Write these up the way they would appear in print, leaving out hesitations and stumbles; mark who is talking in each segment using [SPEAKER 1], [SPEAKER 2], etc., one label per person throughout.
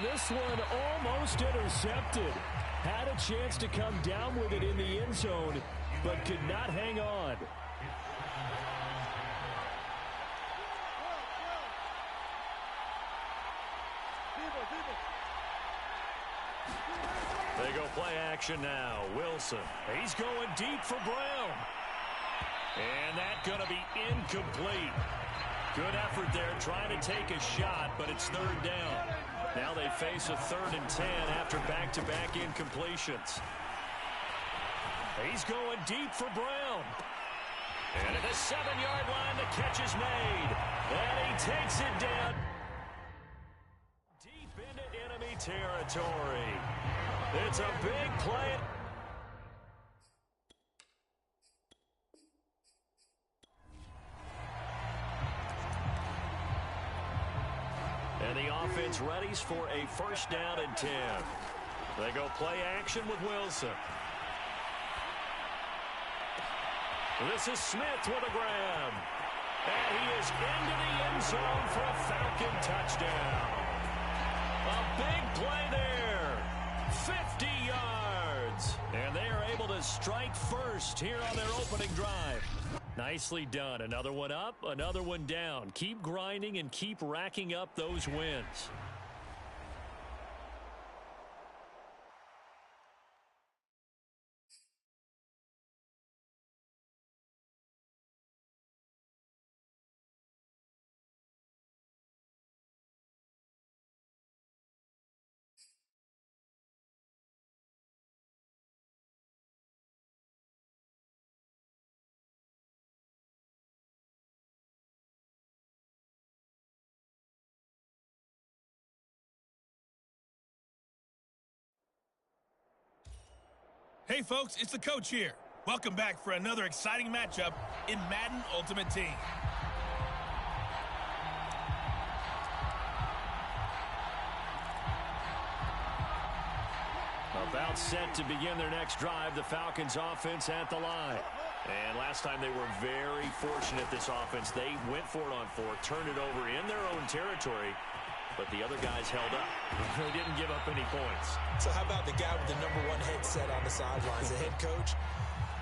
[SPEAKER 1] And this one almost intercepted. Had a chance to come down with it in the end zone, but could not hang on.
[SPEAKER 2] They go play action now. Wilson. He's going deep for Brown. And that's going to be incomplete. Good effort there trying to take a shot, but it's third down. Now they face a 3rd and 10 after back-to-back incompletions. He's going deep for Brown. And at the 7-yard line, the catch is made. And he takes it down. Deep into enemy territory. It's a big play. And the offense readies for a 1st down and 10. They go play action with Wilson. This is Smith with a grab. And he is into the end zone for a Falcon touchdown. A big play there. 50 yards. And they are able to strike first here on their opening drive. Nicely done. Another one up, another one down. Keep grinding and keep racking up those wins.
[SPEAKER 3] Hey folks, it's the coach here. Welcome back for another exciting matchup in Madden Ultimate Team.
[SPEAKER 2] About set to begin their next drive, the Falcons offense at the line. And last time they were very fortunate, this offense. They went for it on 4th, turned it over in their own territory, but the other guys held up. They didn't give up any points.
[SPEAKER 4] So how about the guy with the #1 headset on the sidelines, the head coach?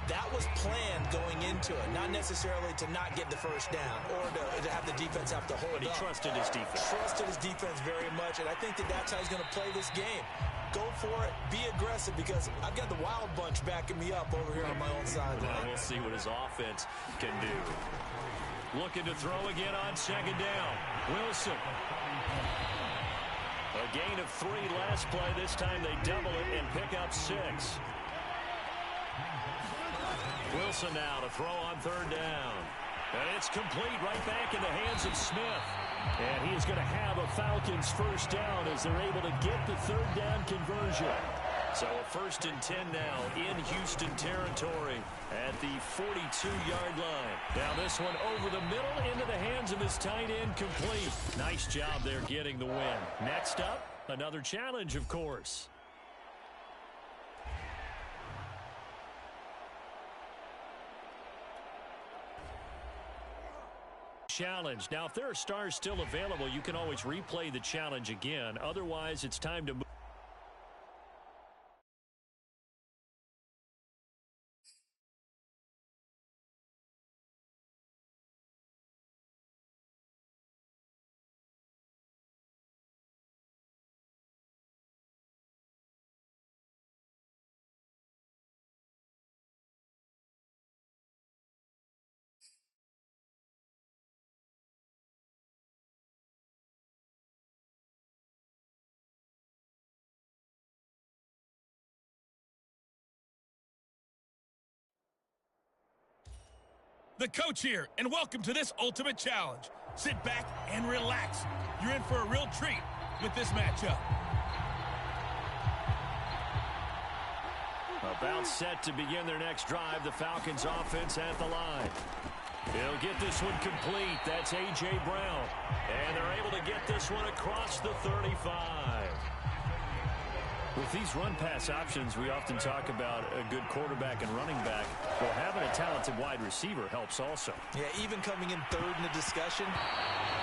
[SPEAKER 4] That was planned going into it, not necessarily to not get the 1st down or to have the defense have to hold up.
[SPEAKER 2] But he trusted his defense.
[SPEAKER 4] Trusted his defense very much, and I think that's how he's going to play this game. Go for it, be aggressive, because I've got the wild bunch backing me up over here on my own sideline.
[SPEAKER 2] Well, we'll see what his offense can do. Looking to throw again on 2nd down. Wilson. A gain of 3 last play. This time they double it and pick up 6. Wilson now to throw on 3rd down. And it's complete right back in the hands of Smith. And he is going to have a Falcons 1st down as they're able to get the 3rd down conversion. So a 1st and 10 now in Houston territory at the 42-yard line. Now this one over the middle into the hands of his tight end, complete. Nice job there getting the win. Next up, another challenge, of course. Challenge. Now, if there are stars still available, you can always replay the challenge again. Otherwise, it's time to move.
[SPEAKER 3] The coach here, and welcome to this Ultimate Challenge. Sit back and relax. You're in for a real treat with this matchup.
[SPEAKER 2] About set to begin their next drive, the Falcons offense at the line. They'll get this one complete. That's A.J. Brown. And they're able to get this one across the 35. With these run-pass options, we often talk about a good quarterback and running back. Well, having a talented wide receiver helps also.
[SPEAKER 4] Yeah, even coming in third in the discussion,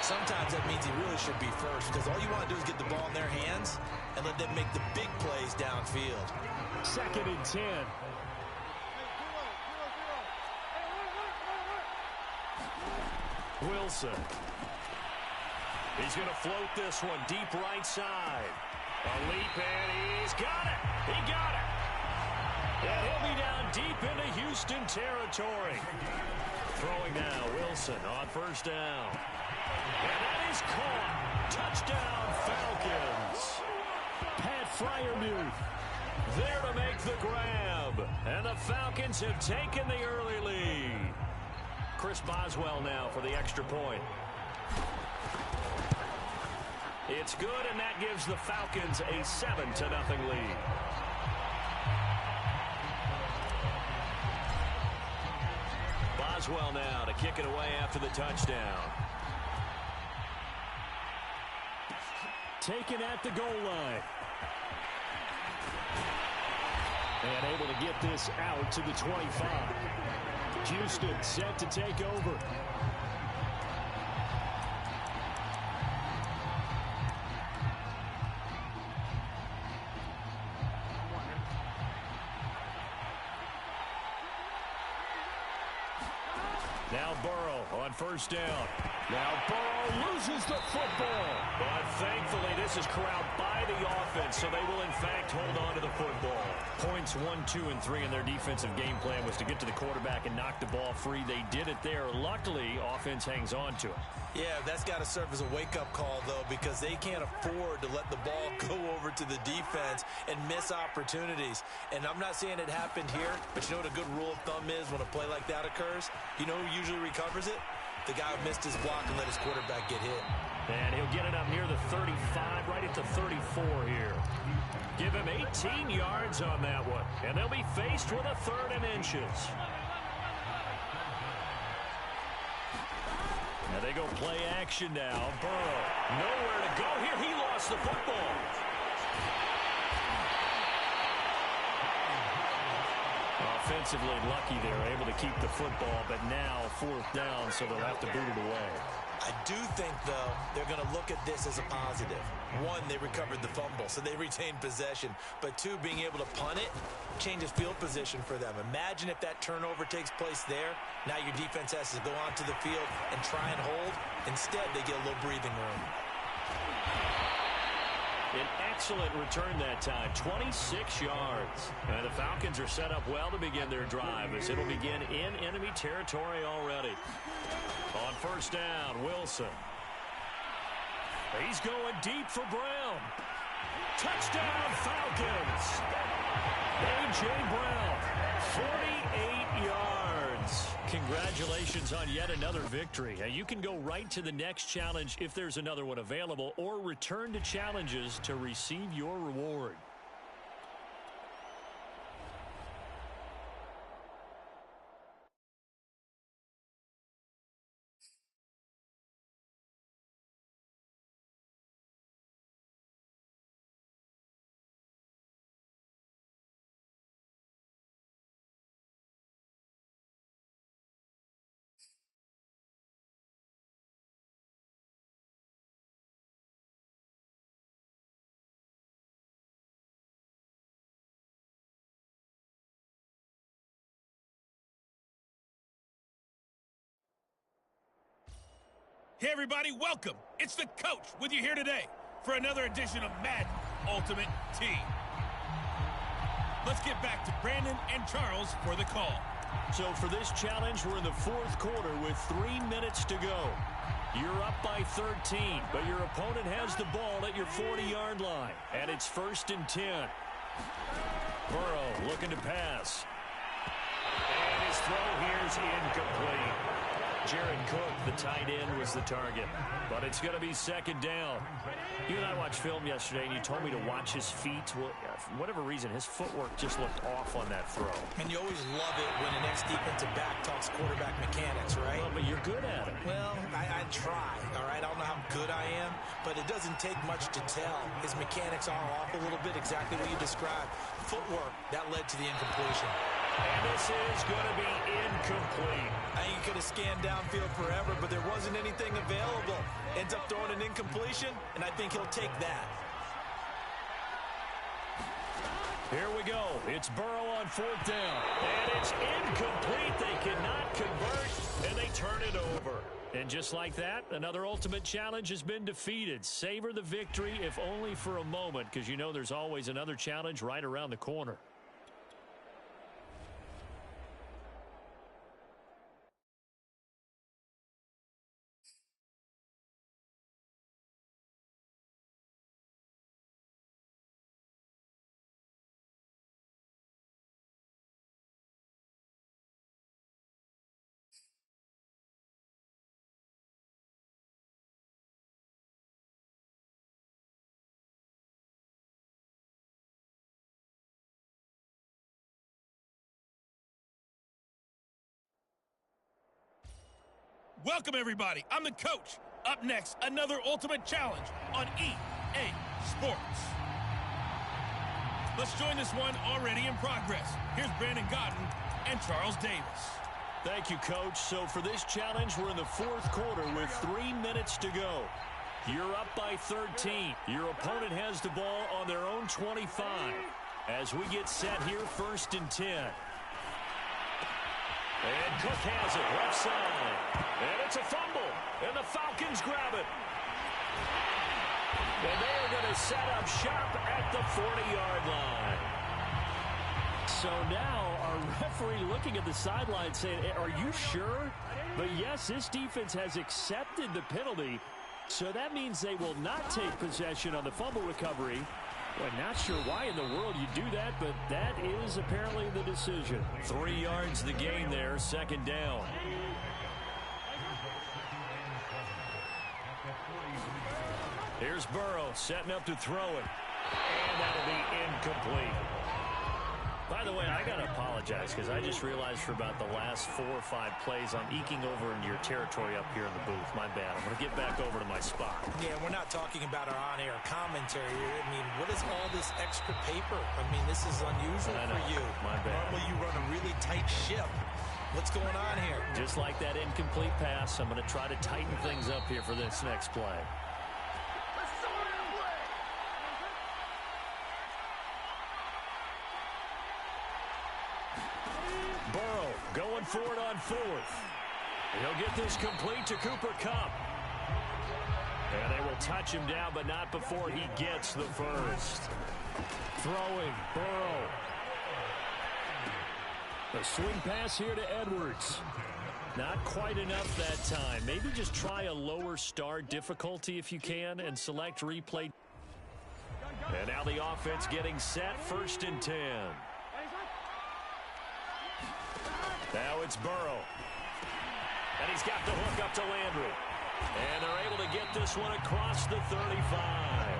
[SPEAKER 4] sometimes that means he really should be first, because all you want to do is get the ball in their hands and let them make the big plays downfield.
[SPEAKER 1] 2nd and 10.
[SPEAKER 2] Wilson. He's going to float this one deep right side. A leap, and he's got it. He got it. And he'll be down deep into Houston territory. Throwing now, Wilson on 1st down. And that is caught. Touchdown, Falcons.
[SPEAKER 1] Pat Fryermuth
[SPEAKER 2] there to make the grab. And the Falcons have taken the early lead. Chris Boswell now for the extra point. It's good, and that gives the Falcons a 7-0 lead. Boswell now to kick it away after the touchdown.
[SPEAKER 1] taken at the goal line. And able to get this out to the 25. Houston set to take over. Now Burrow on first down. Now Burrow loses the football.
[SPEAKER 2] But thankfully this is corralled by the offense, so they will in fact hold on to the football.
[SPEAKER 1] Points 1, 2, and 3 in their defensive game plan was to get to the quarterback and knock the ball free. They did it there. Luckily, offense hangs on to it.
[SPEAKER 4] Yeah, that's got to serve as a wake-up call, though, because they can't afford to let the ball go over to the defense and miss opportunities. And I'm not saying it happened here, but you know what a good rule of thumb is when a play like that occurs? You know who usually recovers it? The guy who missed his block and let his quarterback get hit.
[SPEAKER 2] And he'll get it up near the 35, right at the 34 here. Give him 18 yards on that one. And they'll be faced with a 3rd and inches. Now they go play action now. Burrow, nowhere to go here. He lost the football.
[SPEAKER 1] Offensively lucky they're able to keep the football, but now 4th down, so they'll have to boot it away.
[SPEAKER 4] I do think, though, they're going to look at this as a positive. 1, they recovered the fumble, so they retained possession. But 2, being able to punt it changes field position for them. Imagine if that turnover takes place there. Now your defense has to go onto the field and try and hold. Instead, they get a little breathing room.
[SPEAKER 2] An excellent return that time, 26 yards. And the Falcons are set up well to begin their drive as it'll begin in enemy territory already. On 1st down, Wilson. He's going deep for Brown. Touchdown, Falcons. A.J. Brown, 48 yards.
[SPEAKER 1] Congratulations on yet another victory. You can go right to the next challenge if there's another one available, or return to challenges to receive your reward.
[SPEAKER 3] Hey everybody, welcome. It's the coach with you here today for another edition of Madden Ultimate Team. Let's get back to Brandon and Charles for the call.
[SPEAKER 1] So for this challenge, we're in the 4th quarter with 3 minutes to go. You're up by 13, but your opponent has the ball at your 40-yard line, and it's 1st and 10. Burrow looking to pass.
[SPEAKER 2] And his throw here's incomplete.
[SPEAKER 1] Jared Cook, the tight end, was the target. But it's going to be 2nd down. You and I watched film yesterday, and you told me to watch his feet. Well, for whatever reason, his footwork just looked off on that throw.
[SPEAKER 4] And you always love it when an ex-defensive back talks quarterback mechanics, right?
[SPEAKER 1] Well, but you're good at it.
[SPEAKER 4] Well, I try, all right? I don't know how good I am, but it doesn't take much to tell. His mechanics are off a little bit, exactly what you described. Footwork, that led to the incompletion.
[SPEAKER 1] And this is going to be incomplete.
[SPEAKER 4] I think he could have scanned downfield forever, but there wasn't anything available. Ends up throwing an incompletion, and I think he'll take that.
[SPEAKER 1] Here we go. It's Burrow on 4th down. And it's incomplete. They cannot convert, and they turn it over. And just like that, another ultimate challenge has been defeated. Savor the victory, if only for a moment, because you know there's always another challenge right around the corner.
[SPEAKER 3] Welcome, everybody. I'm the coach. Up next, another ultimate challenge on EA Sports. Let's join this one already in progress. Here's Brandon Godden and Charles Davis.
[SPEAKER 1] Thank you, Coach. So for this challenge, we're in the 4th quarter with 3 minutes to go. You're up by 13. Your opponent has the ball on their own 25. As we get set here, 1st and 10. And Cook has it, left side. And it's a fumble. And the Falcons grab it. And they are going to set up shop at the 40-yard line. So now our referee looking at the sideline saying, are you sure? But yes, this defense has accepted the penalty. So that means they will not take possession on the fumble recovery. Well, not sure why in the world you do that, but that is apparently the decision. 3 yards the gain there, 2nd down. Here's Burrow setting up to throw it. And that'll be incomplete. By the way, I got to apologize because I just realized for about the last 4 or 5 plays I'm eking over into your territory up here in the booth. My bad. I'm going to get back over to my spot.
[SPEAKER 4] Yeah, we're not talking about our on-air commentary here. I mean, what is all this extra paper? I mean, this is unusual for you.
[SPEAKER 1] My bad.
[SPEAKER 4] Normally you run a really tight ship. What's going on here?
[SPEAKER 1] Just like that incomplete pass, I'm going to try to tighten things up here for this next play. Burrow going for it on 4th. He'll get this complete to Cooper Kupp. And they will touch him down, but not before he gets the first. Throwing, Burrow. A swing pass here to Edwards. Not quite enough that time. Maybe just try a lower start difficulty if you can and select replay. And now the offense getting set, 1st and 10. Now it's Burrow. And he's got the hook up to Landry. And they're able to get this one across the 35.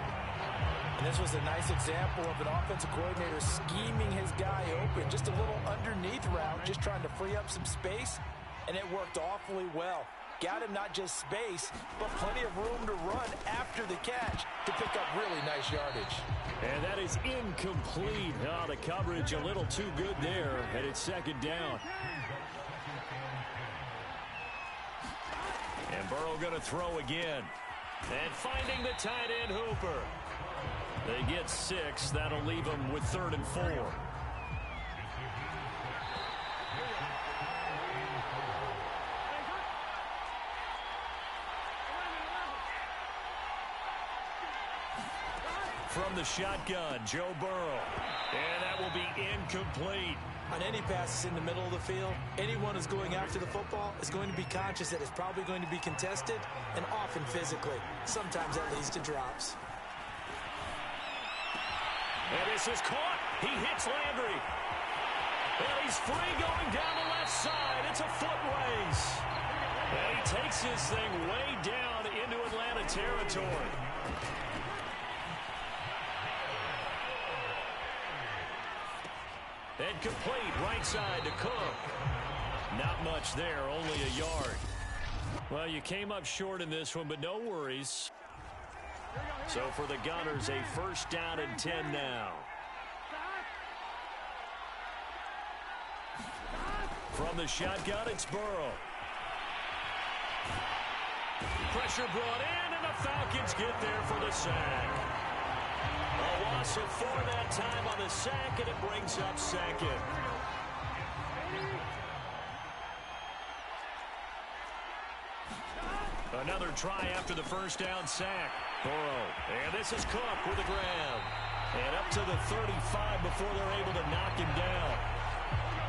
[SPEAKER 4] And this was a nice example of an offensive coordinator scheming his guy open. Just a little underneath route, just trying to free up some space. And it worked awfully well. Got him not just space, but plenty of room to run after the catch to pick up really nice yardage.
[SPEAKER 1] And that is incomplete. Oh, the coverage a little too good there, and it's 2nd down. And Burrow going to throw again. And finding the tight end Hooper. They get 6. That'll leave them with 3rd and 4. From the shotgun, Joe Burrow. And that will be incomplete.
[SPEAKER 4] On any passes in the middle of the field, anyone who's going after the football is going to be conscious that it's probably going to be contested and often physically. Sometimes that leads to drops.
[SPEAKER 1] And this is caught. He hits Landry. And he's free going down the left side. It's a foot race. And he takes this thing way down into Atlanta territory. And complete right side to Cook. Not much there, only a yard. Well, you came up short in this one, but no worries. So for the Gunners, a 1st down and 10 now. From the shotgun, it's Burrow. Pressure brought in, and the Falcons get there for the sack. A loss of 4 that time on the sack, and it brings up second. Another try after the first down sack. Burrow, and this is Cook with the grab. And up to the 35 before they're able to knock him down.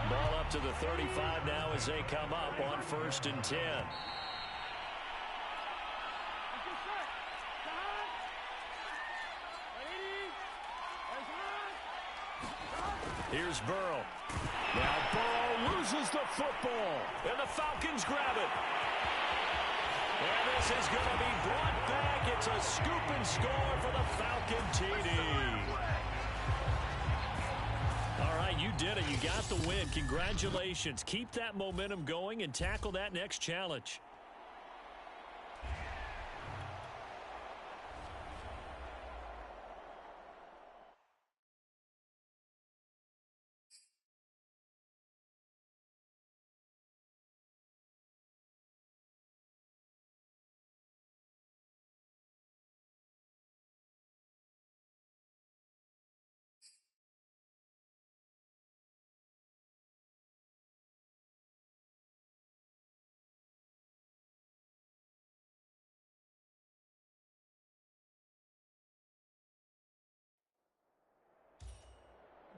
[SPEAKER 1] Ball up to the 35 now as they come up on 1st and 10. Here's Burrow. Now Burrow loses the football. And the Falcons grab it. And this is going to be brought back. It's a scoop and score for the Falcon TD. All right, you did it. You got the win. Congratulations. Keep that momentum going and tackle that next challenge.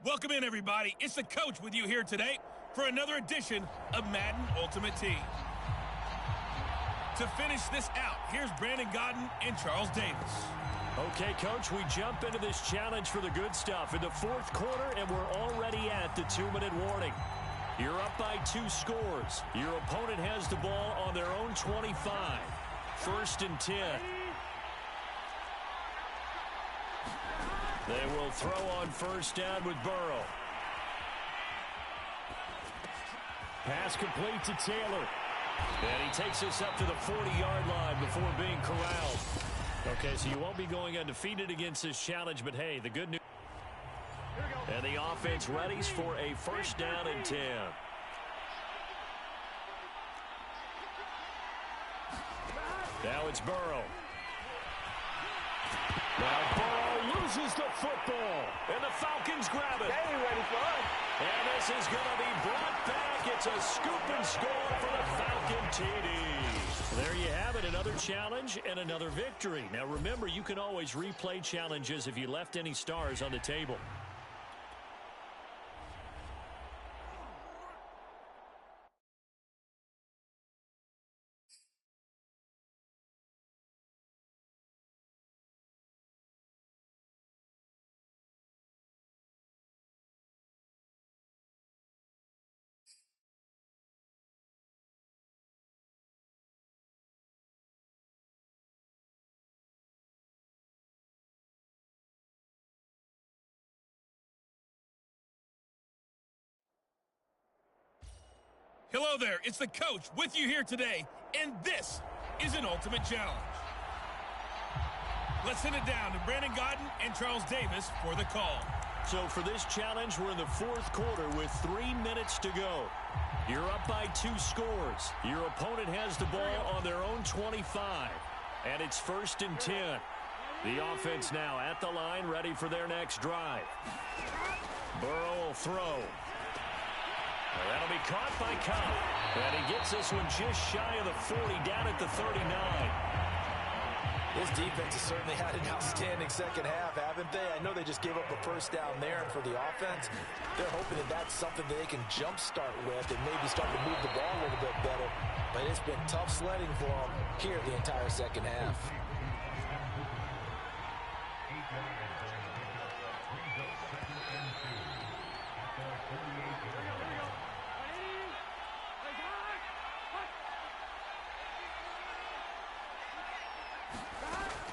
[SPEAKER 3] Welcome in, everybody. It's the coach with you here today for another edition of Madden Ultimate Team. To finish this out, here's Brandon Gaudin and Charles Davis.
[SPEAKER 1] Okay, Coach, we jump into this challenge for the good stuff in the 4th quarter, and we're already at the 2-minute warning. You're up by 2 scores. Your opponent has the ball on their own 25. 1st and 10. They will throw on 1st down with Burrow. Pass complete to Taylor. And he takes us up to the 40-yard line before being corralled. Okay, so you won't be going undefeated against this challenge, but hey, the good news. And the offense readies for a 1st down and 10. Now it's Burrow. Now Burrow loses the football, and the Falcons grab it.
[SPEAKER 4] They ain't ready for us.
[SPEAKER 1] And this is going to be brought back. It's a scoop and score for the Falcon TD. There you have it, another challenge and another victory. Now remember, you can always replay challenges if you left any stars on the table.
[SPEAKER 3] Hello there, it's the coach with you here today, and this is an Ultimate Challenge. Let's send it down to Brandon Gaudin and Charles Davis for the call.
[SPEAKER 1] So for this challenge, we're in the 4th quarter with 3 minutes to go. You're up by 2 scores. Your opponent has the ball on their own 25, and it's 1st and 10. The offense now at the line, ready for their next drive. Burrow will throw. That'll be caught by Cobb. And he gets this one just shy of the 40, down at the 39.
[SPEAKER 4] This defense has certainly had an outstanding second half, haven't they? I know they just gave up a 1st down there, and for the offense, they're hoping that that's something that they can jumpstart with and maybe start to move the ball a little bit better. But it's been tough sledding for them here the entire second half.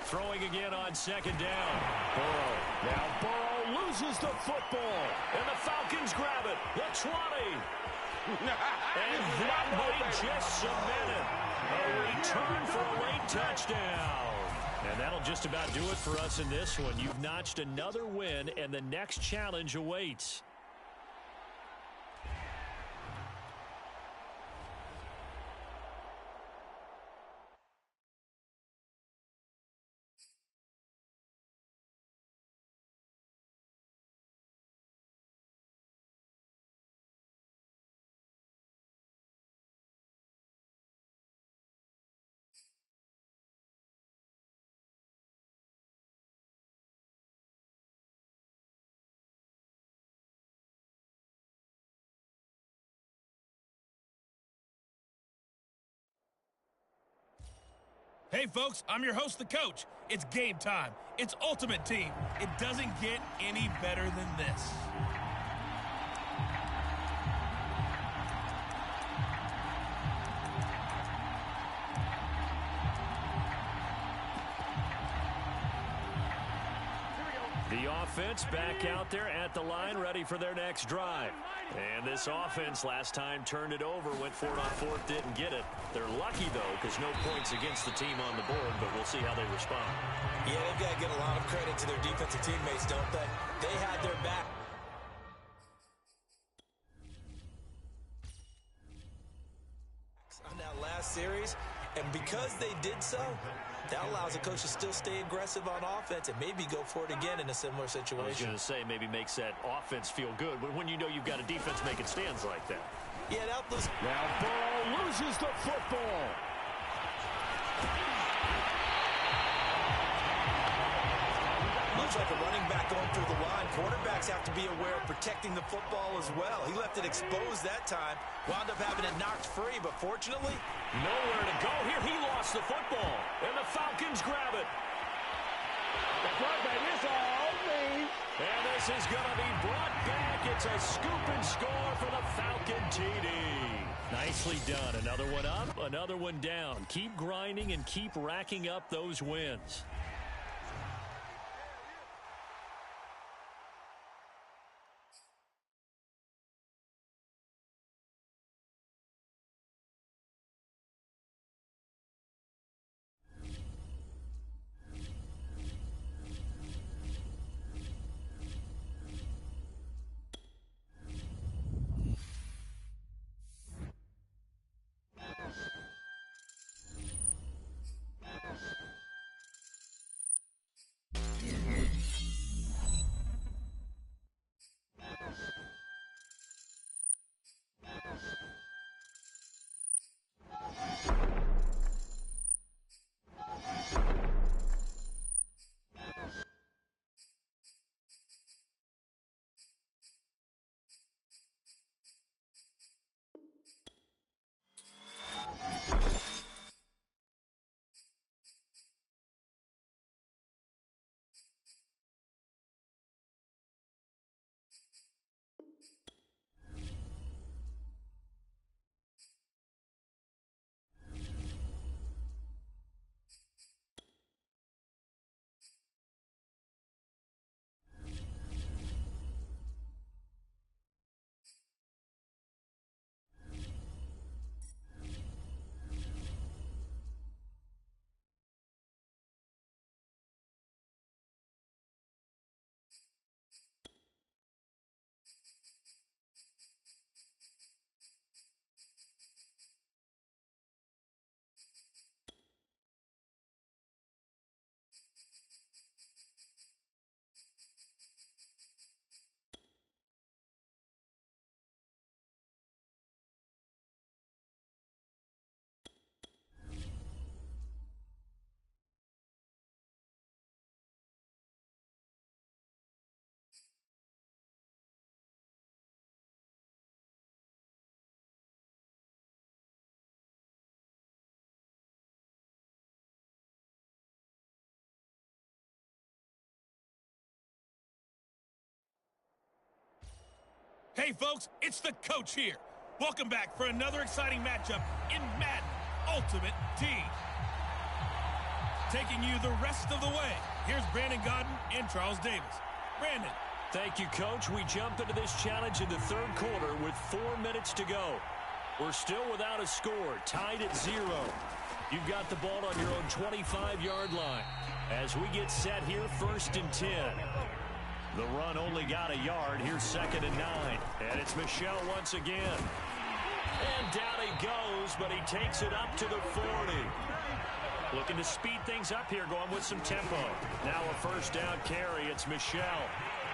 [SPEAKER 1] Throwing again on 2nd down. Burrow. Now Burrow loses the football. And the Falcons grab it. The 20. And that might just cement it. A return for a late touchdown. And that'll just about do it for us in this one. You've notched another win, and the next challenge awaits.
[SPEAKER 3] Hey, folks, I'm your host, the coach. It's game time. It's Ultimate Team. It doesn't get any better than this.
[SPEAKER 1] The offense back out there at the line, ready for their next drive. And this offense last time turned it over, went for it on fourth, didn't get it. They're lucky, though, because no points against the team on the board, but we'll see how they respond.
[SPEAKER 4] Yeah, they've got to give a lot of credit to their defensive teammates, don't they? They had their back. On that last series, and because they did so, that allows the coach to still stay aggressive on offense and maybe go for it again in a similar situation.
[SPEAKER 1] I was going to say, maybe makes that offense feel good, but when you know you've got a defense making stands like that.
[SPEAKER 4] Yeah, that was...
[SPEAKER 2] Now Burrow loses the football.
[SPEAKER 4] Much like a running back going through the line, quarterbacks have to be aware of protecting the football as well. He left it exposed that time, wound up having it knocked free, but fortunately...
[SPEAKER 1] Nowhere to go here. He lost the football, and the Falcons grab it.
[SPEAKER 2] The quarterback is all me.
[SPEAKER 1] And this is going to be brought back. It's a scoop and score for the Falcon TD. Nicely done. Another one up, another one down. Keep grinding and keep racking up those wins.
[SPEAKER 3] Hey, folks, it's the coach here. Welcome back for another exciting matchup in Madden Ultimate Team. Taking you the rest of the way, here's Brandon Godden and Charles Davis. Brandon.
[SPEAKER 1] Thank you, Coach. We jump into this challenge in the third quarter with 4 minutes to go. We're still without a score, tied at 0. You've got the ball on your own 25-yard line. As we get set here, 1st and 10. The run only got a yard. Here's 2nd and 9. And it's Michel once again. And down he goes, but he takes it up to the 40. Looking to speed things up here, going with some tempo. Now a 1st down carry. It's Michel.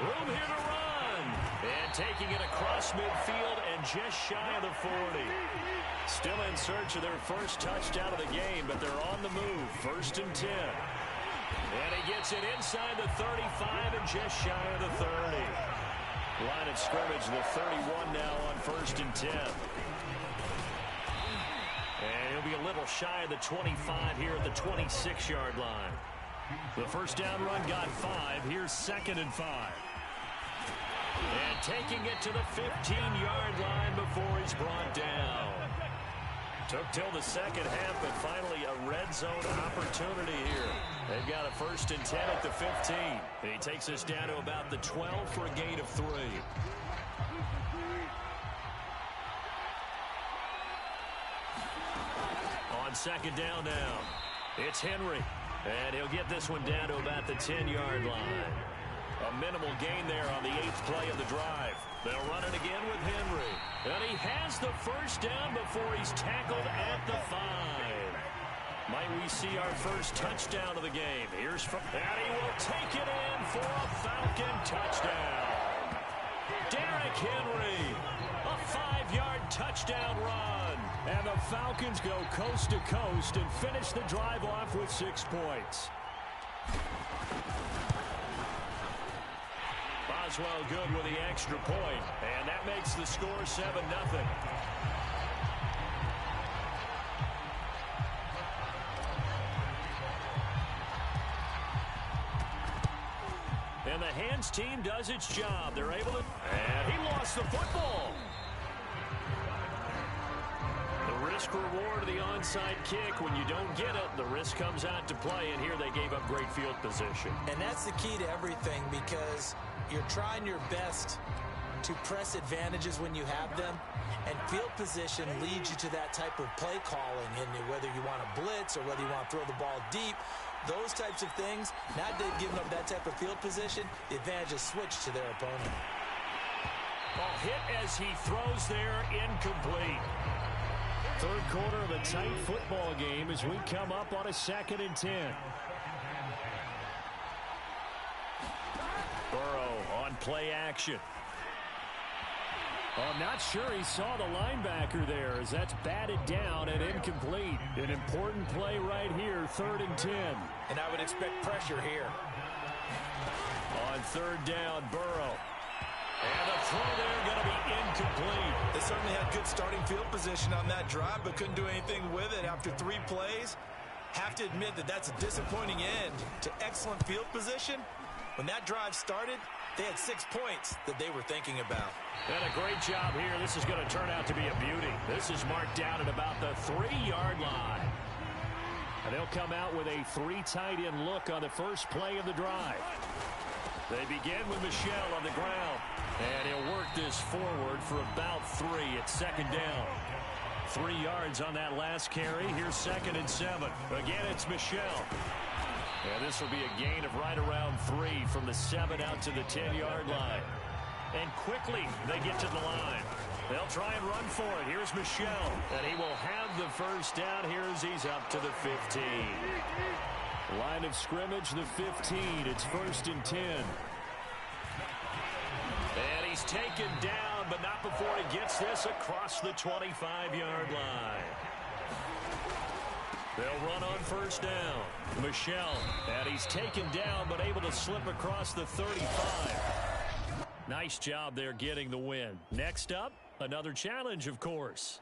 [SPEAKER 1] Room here to run. And taking it across midfield and just shy of the 40. Still in search of their first touchdown of the game, but they're on the move. 1st and 10. And he gets it inside the 35 and just shy of the 30. Line of scrimmage, the 31 now on 1st and 10. And he'll be little shy of the 25 here at the 26-yard line. The first down run got 5. Here's 2nd and 5. And taking it to the 15-yard line before he's brought down. Took till the second half, but finally a red zone opportunity here. They've got a 1st and 10 at the 15. And he takes us down to about the 12 for a gain of 3. On 2nd down now, it's Henry. And he'll get this one down to about the 10-yard line. A minimal gain there on the 8th play of the drive. They'll run it again with Henry. And he has the first down before he's tackled at the 5. Might we see our first touchdown of the game? Here's from, and he will take it in for a Falcon touchdown. Derrick Henry, a 5-yard touchdown run. And the Falcons go coast to coast and finish the drive off with 6 points. Boswell good with the extra point, and that makes the score 7-0. And the hands team does its job. They're able to, and he lost the football. The risk reward of the onside kick. When you don't get it, the risk comes out to play, and here they gave up great field position.
[SPEAKER 4] And that's the key to everything, because you're trying your best to press advantages when you have them, and field position leads you to that type of play calling, and whether you want to blitz or whether you want to throw the ball deep, those types of things. Now they've given up that type of field position, the advantage is switched to their opponent.
[SPEAKER 1] Ball hit as he throws there, incomplete. Third quarter of a tight football game as we come up on a 2nd and 10. Burrow on play action. I'm not sure he saw the linebacker there as that's batted down and incomplete. An important play right here, 3rd and 10.
[SPEAKER 4] And I would expect pressure here.
[SPEAKER 1] On 3rd down, Burrow. And the throw there going to be incomplete.
[SPEAKER 4] They certainly had good starting field position on that drive, but couldn't do anything with it after 3 plays. Have to admit that that's a disappointing end to excellent field position. When that drive started, they had 6 points that they were thinking about.
[SPEAKER 1] And a great job here. This is going to turn out to be a beauty. This is marked down at about the 3-yard line. And they'll come out with a 3 tight end look on the first play of the drive. They begin with Michel on the ground. And he'll work this forward for about 3 at 2nd down. 3 yards on that last carry. Here's 2nd and 7. Again, it's Michel. And this will be a gain of right around 3 from the 7 out to the 10-yard line. And quickly they get to the line. They'll try and run for it. Here's Michel. And he will have the first down here as he's up to the 15. Line of scrimmage, the 15. It's 1st and 10. And he's taken down, but not before he gets this across the 25-yard line. They'll run on 1st down. Michel, and he's taken down, but able to slip across the 35. Nice job there getting the win. Next up, another challenge, of course.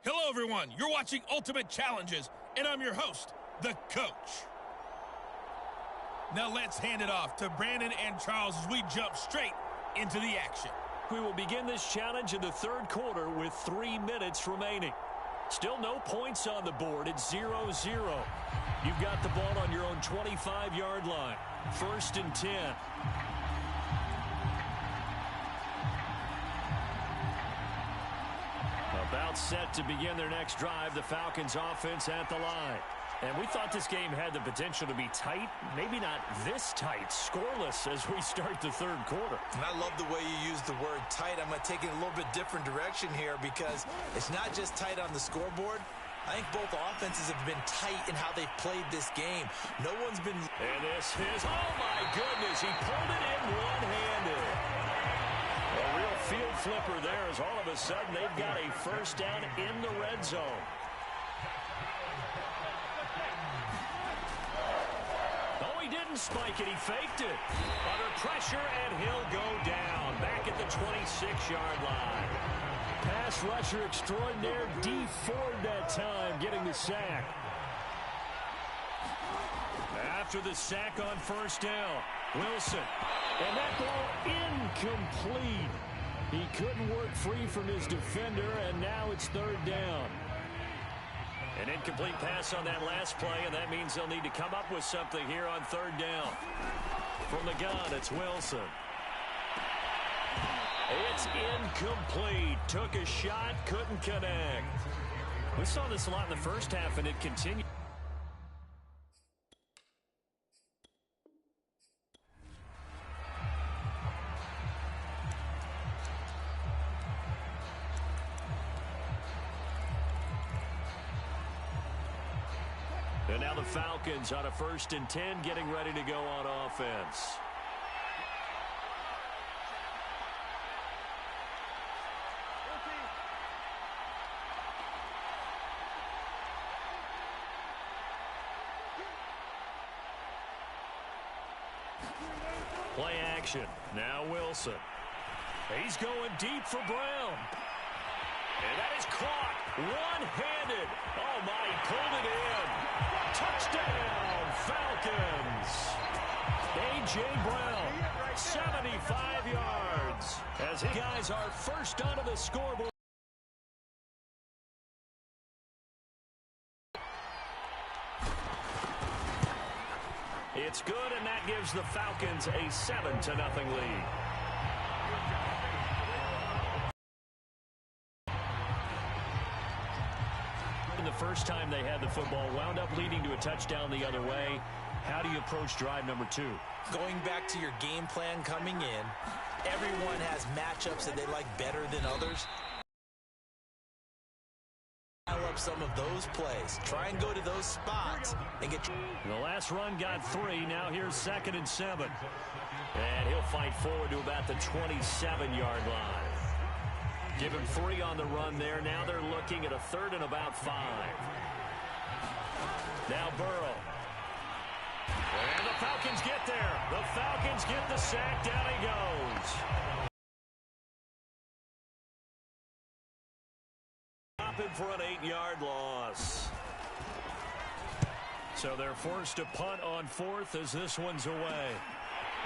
[SPEAKER 3] Hello, everyone. You're watching Ultimate Challenges, and I'm your host, the Coach. Now let's hand it off to Brandon and Charles as we jump straight into the action.
[SPEAKER 1] We will begin this challenge in the third quarter with 3 minutes remaining. Still no points on the board. It's 0-0. You've got the ball on your own 25-yard line. 1st and 10. About set to begin their next drive, the Falcons offense at the line. And we thought this game had the potential to be tight, maybe not this tight, scoreless as we start the third quarter.
[SPEAKER 4] And I love the way you use the word tight. I'm going to take it a little bit different direction here because it's not just tight on the scoreboard. I think both offenses have been tight in how they've played this game. No one's been...
[SPEAKER 1] And this is, oh my goodness, he pulled it in one-handed. A real field flipper there as all of a sudden they've got a first down in the red zone. Oh, he didn't spike it. He faked it. Under pressure, and he'll go down. Back at the 26-yard line. Pass rusher extraordinaire, D Ford that time, getting the sack. After the sack on first down, Wilson. And that ball incomplete. He couldn't work free from his defender, and now it's third down. An incomplete pass on that last play, and that means they'll need to come up with something here on third down. From the gun, it's Wilson. It's incomplete. Took a shot, couldn't connect. We saw this a lot in the first half, and it continued. And now the Falcons on a 1st and 10, getting ready to go on offense. Play action. Now Wilson. He's going deep for Brown. And that is caught. One-handed. Oh, my, he pulled it in. Touchdown, Falcons. A.J. Brown, 75 yards. As his guys are first onto the scoreboard. It's good, and that gives the Falcons a 7-0 lead. The first time they had the football, wound up leading to a touchdown the other way. How do you approach drive number 2?
[SPEAKER 4] Going back to your game plan coming in, everyone has matchups that they like better than others. Dial up some of those plays. Try and go to those spots and get...
[SPEAKER 1] The last run got 3. Now here's 2nd and 7. And he'll fight forward to about the 27-yard line. Give him 3 on the run there. Now they're looking at a 3rd and about 5. Now Burrow. And the Falcons get there. The Falcons get the sack. Down he goes. Stopping for an 8-yard loss. So they're forced to punt on 4th as this one's away.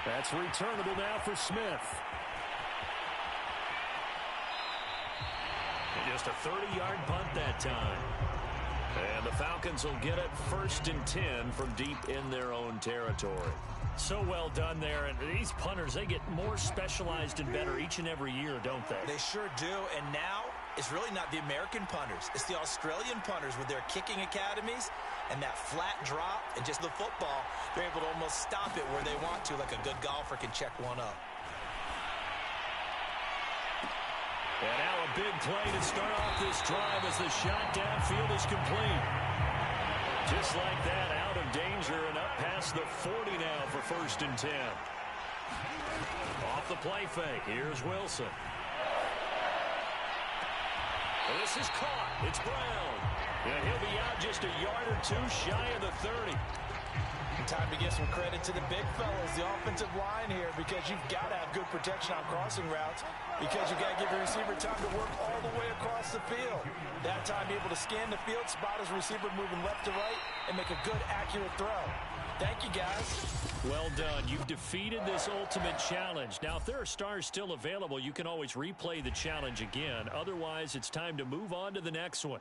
[SPEAKER 1] That's returnable now for Smith. Just a 30-yard punt that time. And the Falcons will get it 1st and 10 from deep in their own territory. So well done there. And these punters, they get more specialized and better each and every year, don't they?
[SPEAKER 4] They sure do. And now it's really not the American punters. It's the Australian punters with their kicking academies and that flat drop and just the football. They're able to almost stop it where they want to, like a good golfer can check one up.
[SPEAKER 1] And now a big play to start off this drive as the shot downfield is complete. Just like that, out of danger and up past the 40 now for 1st and 10. Off the play fake, here's Wilson. And this is caught. It's Brown. And he'll be out just a yard or 2 shy of the 30.
[SPEAKER 4] And time to give some credit to the big fellas, the offensive line here, because you've got to have good protection on crossing routes, because you've got to give the receiver time to work all the way across the field. That time, be able to scan the field, spot his receiver moving left to right, and make a good, accurate throw. Thank you, guys.
[SPEAKER 1] Well done. You've defeated this ultimate challenge. Now, if there are stars still available, you can always replay the challenge again. Otherwise, it's time to move on to the next one.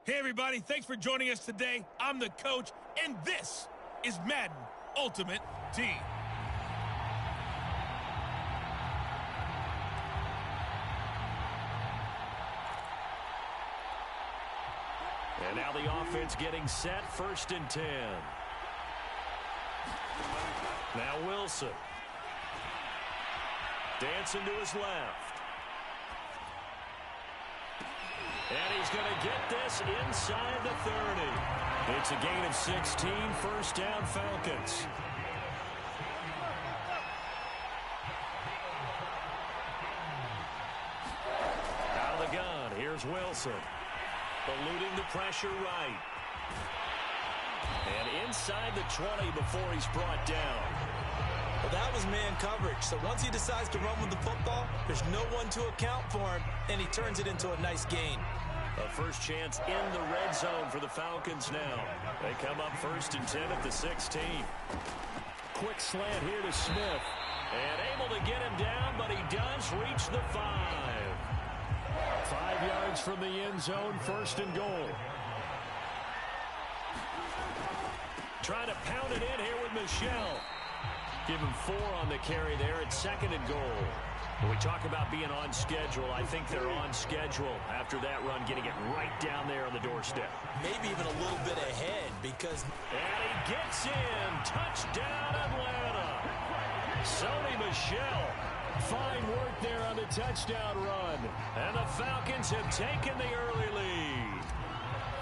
[SPEAKER 3] Hey, everybody. Thanks for joining us today. I'm the coach, and this is Madden Ultimate Team.
[SPEAKER 1] And now the offense getting set, 1st and 10. Now Wilson. Dancing to his left. And he's going to get this inside the 30. It's a gain of 16, 1st down Falcons. Out of the gun, here's Wilson. Eluding the pressure right. And inside the 20 before he's brought down.
[SPEAKER 4] Well, that was man coverage. So once he decides to run with the football, there's no one to account for him, and he turns it into a nice gain.
[SPEAKER 1] A first chance in the red zone for the Falcons now. They come up 1st and 10 at the 16. Quick slant here to Smith. And able to get him down, but he does reach the 5. 5 yards from the end zone, 1st and goal. Trying to pound it in here with Michelle. Give him 4 on the carry there at 2nd and goal. When we talk about being on schedule, I think they're on schedule after that run, getting it right down there on the doorstep.
[SPEAKER 4] Maybe even a little bit ahead because...
[SPEAKER 1] And he gets in. Touchdown, Atlanta. Sony Michel. Fine work there on the touchdown run. And the Falcons have taken the early lead.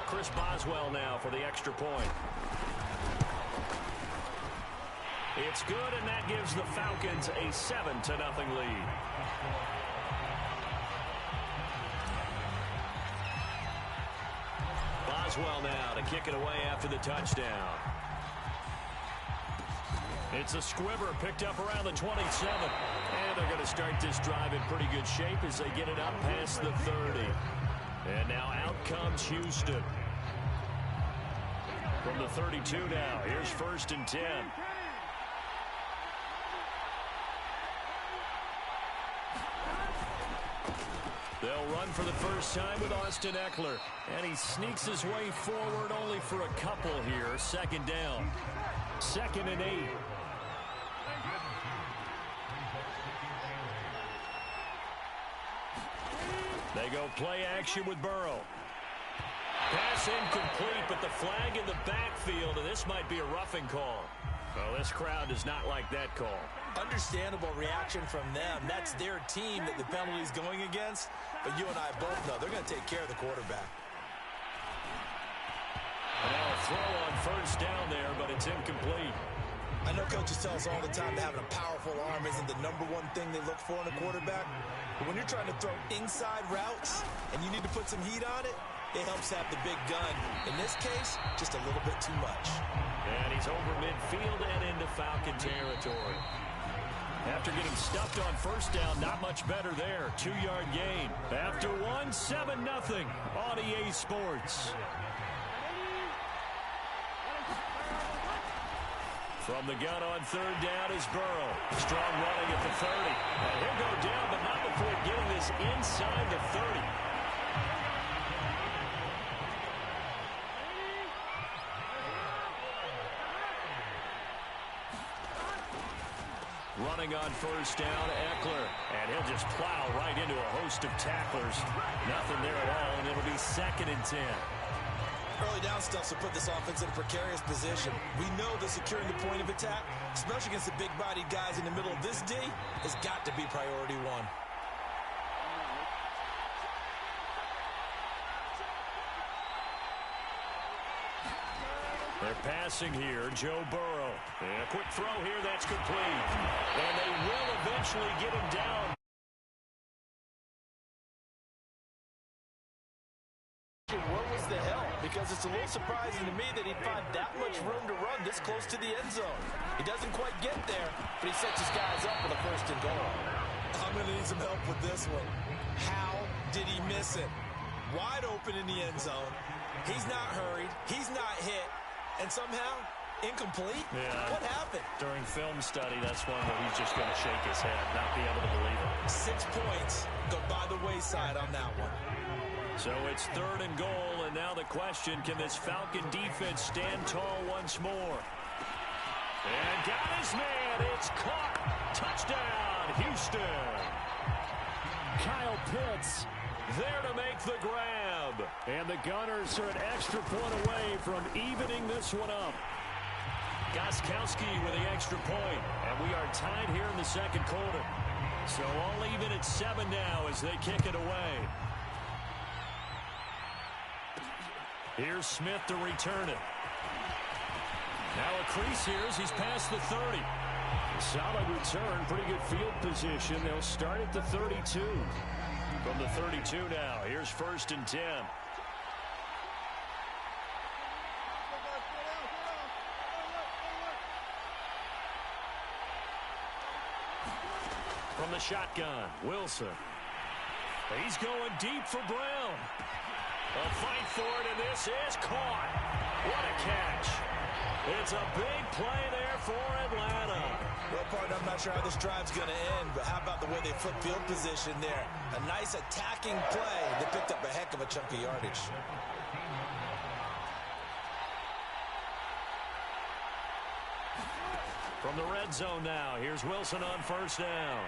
[SPEAKER 1] Chris Boswell now for the extra point. It's good, and that gives the Falcons a 7-0 lead. Boswell now to kick it away after the touchdown. It's a squibber picked up around the 27. And they're going to start this drive in pretty good shape as they get it up past the 30. And now out comes Houston. From the 32 now, here's 1st and 10. They'll run for the first time with Austin Eckler. And he sneaks his way forward only for a couple here. 2nd down. 2nd and 8. They go play action with Burrow. Pass incomplete, but the flag in the backfield, and this might be a roughing call. Well, this crowd does not like that call.
[SPEAKER 4] Understandable reaction from them. That's their team that the penalty's going against. But you and I both know they're going to take care of the quarterback.
[SPEAKER 1] And now a throw on 1st down there, but it's incomplete.
[SPEAKER 4] I know coaches tell us all the time that having a powerful arm isn't the #1 thing they look for in a quarterback. But when you're trying to throw inside routes and you need to put some heat on it, it helps have the big gun. In this case, just a little bit too much.
[SPEAKER 1] And he's over midfield and into Falcon territory. After getting stuffed on 1st down, not much better there. 2-yard gain. After one, 7-0 on EA Sports. From the gun on 3rd down is Burrow. Strong running at the 30. And he'll go down, but not before getting this inside the 30. coming on first down. Eckler. And he'll just plow right into a host of tacklers. Nothing there at all, and it'll be 2nd and 10.
[SPEAKER 4] Early down stuff will put this offense in a precarious position. We know that securing the point of attack, especially against the big-bodied guys in the middle of this D, has got to be priority one.
[SPEAKER 1] They're passing here. Joe Burrow. And a quick throw here. That's complete. And they will eventually get him down.
[SPEAKER 4] What was the hell? Because it's a little surprising to me that he'd find that much room to run this close to the end zone. He doesn't quite get there, but he sets his guys up for the 1st and goal. I'm going to need some help with this one. How did he miss it? Wide open in the end zone. He's not hurried. He's not hit. And somehow, incomplete?
[SPEAKER 1] Yeah.
[SPEAKER 4] What happened?
[SPEAKER 1] During film study, that's one where he's just going to shake his head, not be able to believe it.
[SPEAKER 4] 6 points go by the wayside on that one.
[SPEAKER 1] So it's 3rd and goal, and now the question, can this Falcon defense stand tall once more? And got his man. It's caught. Touchdown, Houston. Kyle Pitts there to make the grab. And the Gunners are an extra point away from evening this one up. Gostkowski with the extra point. And we are tied here in the 2nd quarter. So all even at 7 now as they kick it away. Here's Smith to return it. Now a crease here as he's past the 30. Solid return, pretty good field position. They'll start at the 32. From the 32 now, here's 1st and 10. From the shotgun, Wilson. He's going deep for Brown. A fight for it, and this is caught. What a catch. It's a big play there for Atlanta.
[SPEAKER 4] Well, partner, I'm not sure how this drive's going to end, but how about the way they flip field position there? A nice attacking play. They picked up a heck of a chunk of yardage.
[SPEAKER 1] From the red zone now, here's Wilson on 1st down.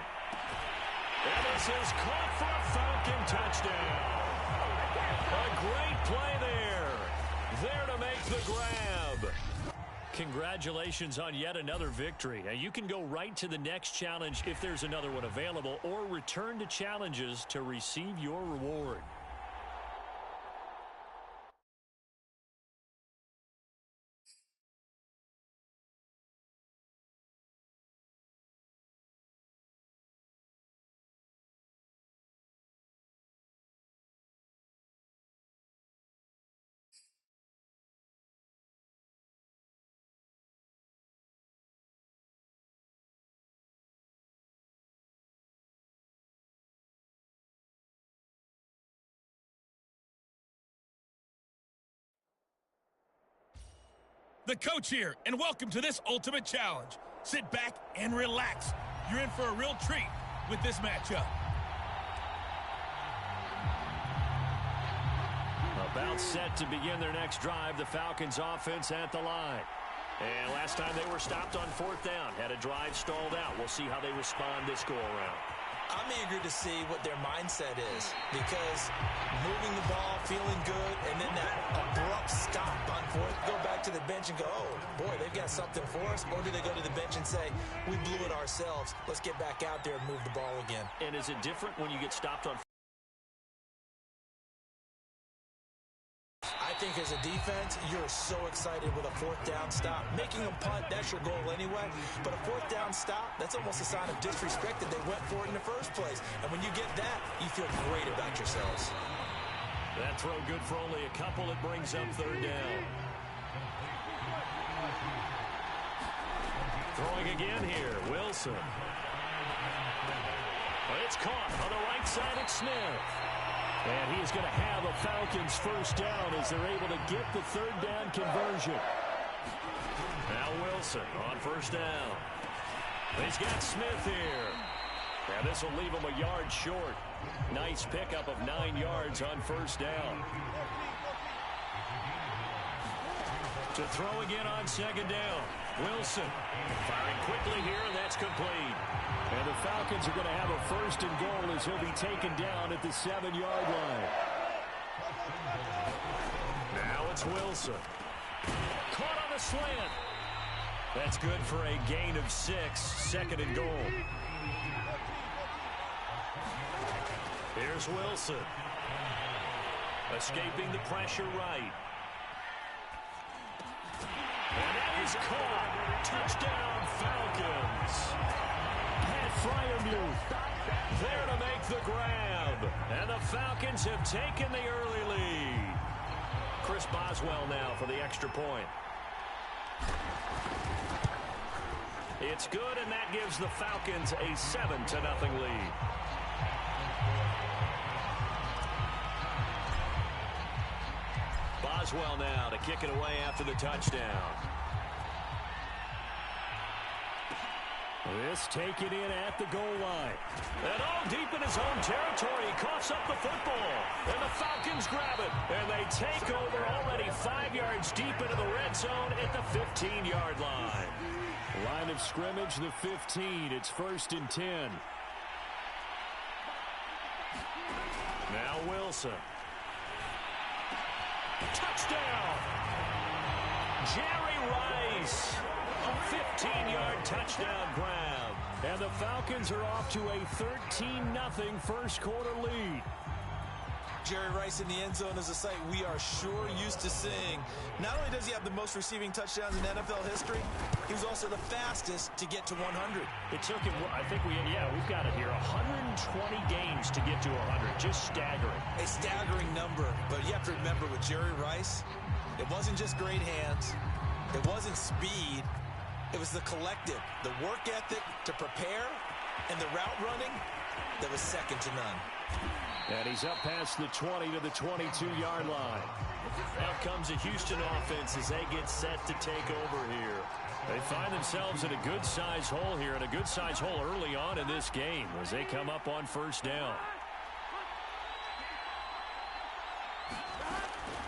[SPEAKER 1] And this is caught for a Falcon touchdown. A great play there. There to make the grab. Congratulations on yet another victory. Now you can go right to the next challenge if there's another one available, or return to challenges to receive your reward.
[SPEAKER 3] The coach here, and welcome to this ultimate challenge. Sit back and relax. You're in for a real treat with this matchup.
[SPEAKER 1] About set to begin their next drive, the Falcons offense at the line. And last time they were stopped on 4th down, had a drive stalled out. We'll see how they respond this go-around.
[SPEAKER 4] I'm eager to see what their mindset is, because moving the ball, feeling good, and then that abrupt stop on 4th, go back to the bench and go, oh, boy, they've got something for us, or do they go to the bench and say, we blew it ourselves, let's get back out there and move the ball again.
[SPEAKER 1] And is it different when you get stopped on?
[SPEAKER 4] I think as a defense, you're so excited with a 4th down stop. Making them punt, that's your goal anyway. But a 4th down stop, that's almost a sign of disrespect that they went for it in the first place. And when you get that, you feel great about yourselves.
[SPEAKER 1] That throw good for only a couple. It brings up 3rd down. Throwing again here, Wilson. It's caught on the right side of Smith. And he's going to have a Falcons 1st down as they're able to get the 3rd down conversion. Now Wilson on 1st down. He's got Smith here. Now this will leave him a yard short. Nice pickup of 9 yards on 1st down. To throw again on second down. Wilson firing quickly here, and that's complete. And the Falcons are going to have a first and goal as he'll be taken down at the 7-yard line. Now it's Wilson. Caught on the slant. That's good for a gain of 6, second and goal. Here's Wilson. Escaping the pressure right. And that is caught. Touchdown, Falcons. Pat Freiermuth there to make the grab. And the Falcons have taken the early lead. Chris Boswell now for the extra point. It's good, and that gives the Falcons a 7-0 lead. Boswell now to kick it away after the touchdown. This taken in at the goal line. And all deep in his own territory, he coughs up the football. And the Falcons grab it. And they take over already 5 yards deep into the red zone at the 15-yard line. Line of scrimmage, the 15. It's 1st and 10. Now Wilson. Touchdown! Jerry Rice. A 15-yard touchdown grab. And the Falcons are off to a 13-0 first quarter lead.
[SPEAKER 4] Jerry Rice in the end zone is a sight we are sure used to seeing. Not only does he have the most receiving touchdowns in NFL history, he was also the fastest to get to 100.
[SPEAKER 1] It took him, I think we've got it here, 120 games to get to 100. Just staggering.
[SPEAKER 4] A staggering number, but you have to remember with Jerry Rice, it wasn't just great hands. It wasn't speed. It was the collective, the work ethic to prepare, and the route running that was second to none.
[SPEAKER 1] And he's up past the 20 to the 22-yard line. Out comes a Houston offense as they get set to take over here. They find themselves in a good-sized hole here, and a good-sized hole early on in this game as they come up on first down.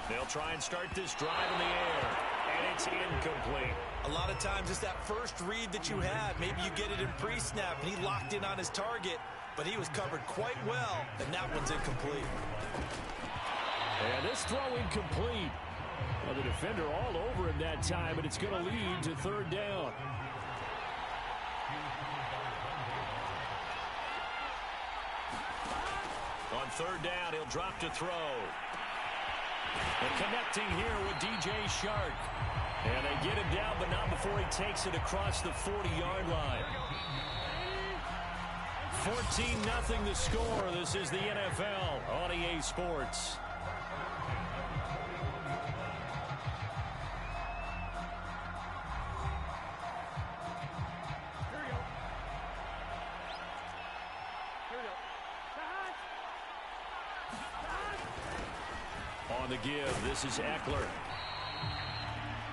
[SPEAKER 1] They'll try and start this drive in the air, and it's incomplete.
[SPEAKER 4] A lot of times it's that first read that you had. Maybe you get it in pre-snap, and he locked in on his target, but he was covered quite well, and that one's incomplete.
[SPEAKER 1] And this throw incomplete. Well, the defender all over him that time, and it's going to lead to third down. On third down, he'll drop to throw. And connecting here with DJ Shark. And they get him down, but not before he takes it across the 40-yard line. 14-0 the score. This is the NFL on EA Sports. On the give, this is Eckler.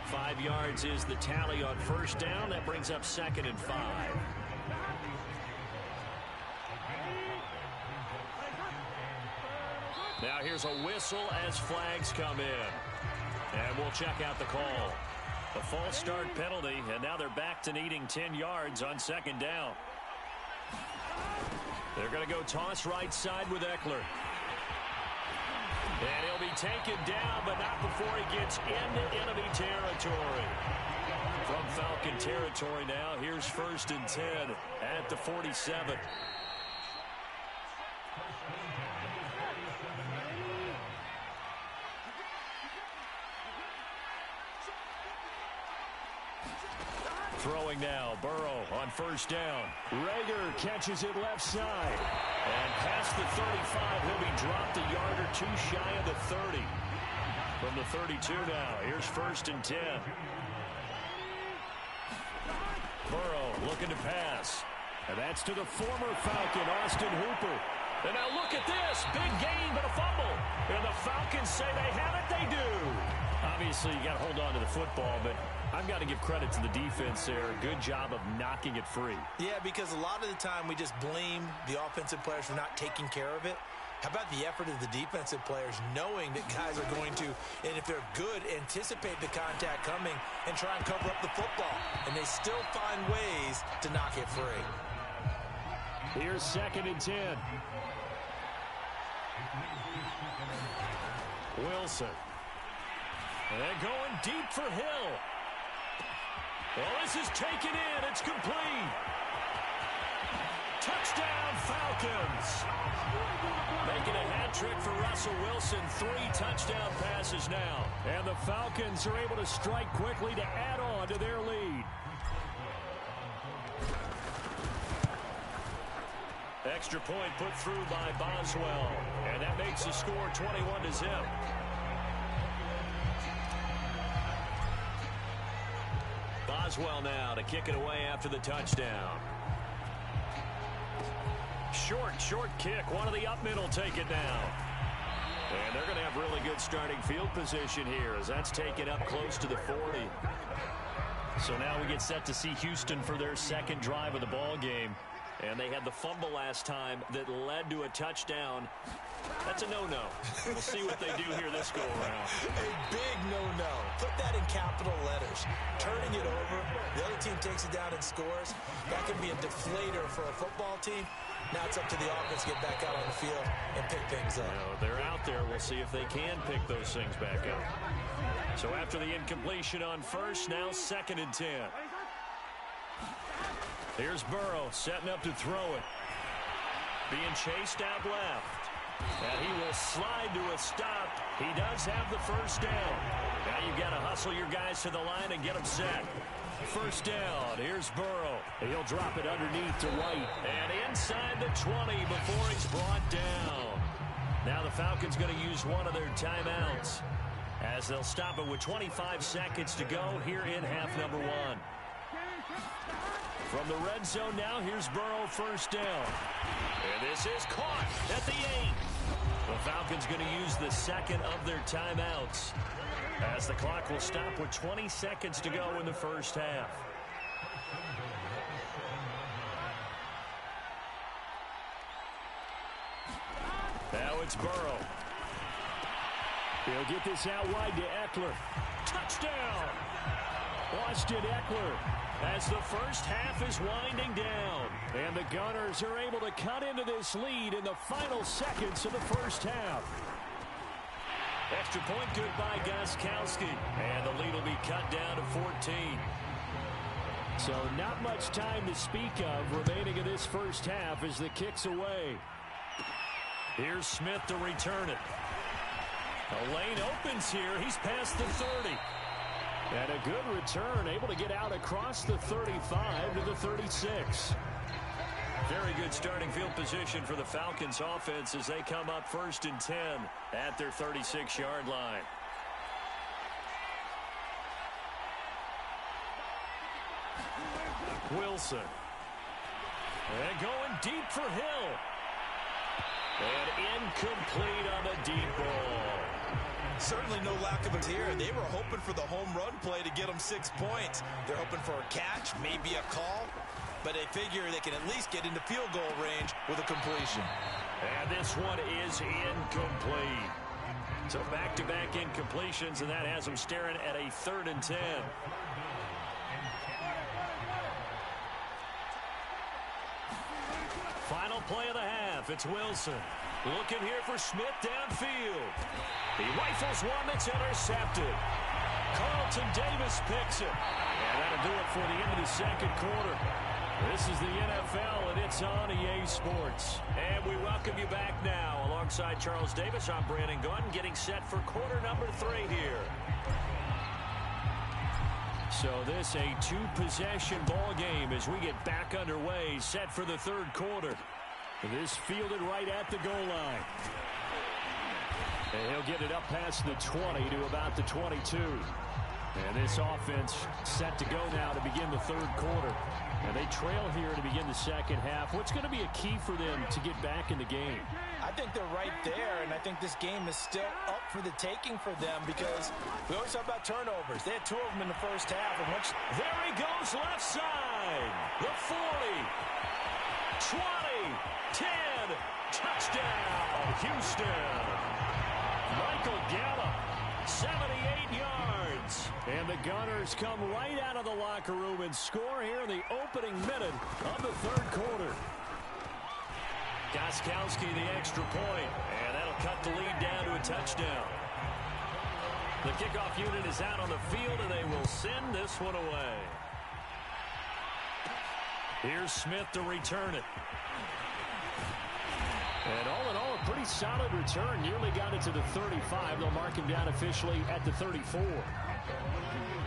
[SPEAKER 1] 5 yards is the tally on first down. That brings up 2nd and 5. Now here's a whistle as flags come in. And we'll check out the call. A false start penalty, and now they're back to needing 10 yards on 2nd down. They're going to go toss right side with Eckler. And he'll be taken down, but not before he gets into enemy territory. From Falcon territory now, here's 1st and 10 at the 47. Throwing now, Burrow on first down. Rager catches it left side. And past the 35, he'll be dropped a yard or two shy of the 30. From the 32 now, here's 1st and 10. Burrow looking to pass. And that's to the former Falcon, Austin Hooper. And now look at this. Big gain, but a fumble. And the Falcons say they have it. They do. Obviously, you got to hold on to the football, but I've got to give credit to the defense there. Good job of knocking it free.
[SPEAKER 4] Yeah, because a lot of the time we just blame the offensive players for not taking care of it. How about the effort of the defensive players knowing that guys are going to, and if they're good, anticipate the contact coming and try and cover up the football. And they still find ways to knock it free.
[SPEAKER 2] Here's 2nd and 10. Wilson. And going deep for Hill. Well, this is taken in. It's complete. Touchdown, Falcons. Making a hat trick for Russell Wilson. 3 touchdown passes now. And the Falcons are able to strike quickly to add on to their lead. Extra point put through by Boswell. And that makes the score 21-0. Boswell now to kick it away after the touchdown. Short kick. One of the up middle take it now. And they're going to have really good starting field position here as that's taken up close to the 40. So now we get set to see Houston for their 2nd drive of the ball game. And they had the fumble last time that led to a touchdown. That's a no-no. We'll see what they do here this go-around.
[SPEAKER 4] A big no-no. Put that in capital letters. Turning it over, the other team takes it down and scores. That can be a deflator for a football team. Now it's up to the offense to get back out on the field and pick things up.
[SPEAKER 2] They're out there. We'll see if they can pick those things back up. So after the incompletion on first, now 2nd and 10. Here's Burrow setting up to throw it. Being chased out left. And he will slide to a stop. He does have the first down. Now you've got to hustle your guys to the line and get them set. First down. Here's Burrow. He'll drop it underneath to White. And inside the 20 before he's brought down. Now the Falcons going to use one of their timeouts as they'll stop it with 25 seconds to go here in half number 1. From the red zone now, here's Burrow, first down. And this is caught at the 8. The Falcons going to use the 2nd of their timeouts as the clock will stop with 20 seconds to go in the first half. Now it's Burrow. He'll get this out wide to Eckler. Touchdown! Austin Eckler as the first half is winding down. And the Gunners are able to cut into this lead in the final seconds of the first half. Extra point good by Gostkowski. And the lead will be cut down to 14. So not much time to speak of remaining in this first half as the kick's away. Here's Smith to return it. The lane opens here. He's past the 30. And a good return, able to get out across the 35 to the 36. Very good starting field position for the Falcons offense as they come up 1st and 10 at their 36-yard line. Wilson. And going deep for Hill. And incomplete on the deep ball.
[SPEAKER 4] Certainly no lack of it here. They were hoping for the home run play to get them 6 points. They're hoping for a catch, maybe a call, but they figure they can at least get into field goal range with a completion.
[SPEAKER 2] And this one is incomplete. So back-to-back incompletions, and that has them staring at a 3rd and 10. Final play of the half. It's Wilson. Looking here for Smith downfield. He rifles one that's intercepted. Carlton Davis picks it. And that'll do it for the end of the 2nd quarter. This is the NFL, and it's on EA Sports. And we welcome you back now. Alongside Charles Davis, I'm Brandon Gunn, getting set for quarter number 3 here. So this a 2-possession ball game as we get back underway, set for the 3rd quarter. This fielded right at the goal line. And he'll get it up past the 20 to about the 22. And this offense set to go now to begin the 3rd quarter. And they trail here to begin the 2nd half. What's going to be a key for them to get back in the game?
[SPEAKER 5] I think they're right there, and I think this game is still up for the taking for them because we always talk about turnovers. They had 2 of them in the first half. And
[SPEAKER 2] there he goes left side. The 40, 20, 10, touchdown.
[SPEAKER 1] Houston. Michael Gallup, 78 yards. And the Gunners come right out of the locker room and score here in the opening minute of the third quarter. Gostkowski the extra point, and that'll cut the lead down to a touchdown. The kickoff unit is out on the field, and they will send this one away. Here's Smith to return it. And all in all, a pretty solid return. Nearly got it to the 35. They'll mark him down officially at the 34.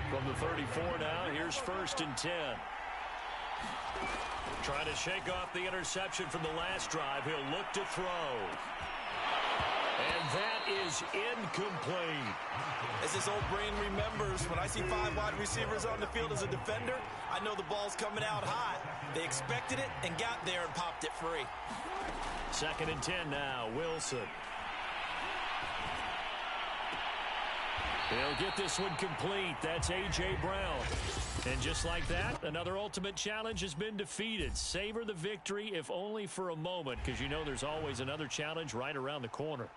[SPEAKER 1] From the 34 now, here's 1st and 10. Trying to shake off the interception from the last drive. He'll look to throw. And that is incomplete.
[SPEAKER 4] As this old brain remembers, when I see 5 wide receivers on the field as a defender, I know the ball's coming out hot. They expected it and got there and popped it free.
[SPEAKER 1] 2nd and 10 now, Wilson. He'll get this one complete. That's A.J. Brown. And just like that, another ultimate challenge has been defeated. Savor the victory, if only for a moment, because you know there's always another challenge right around the corner.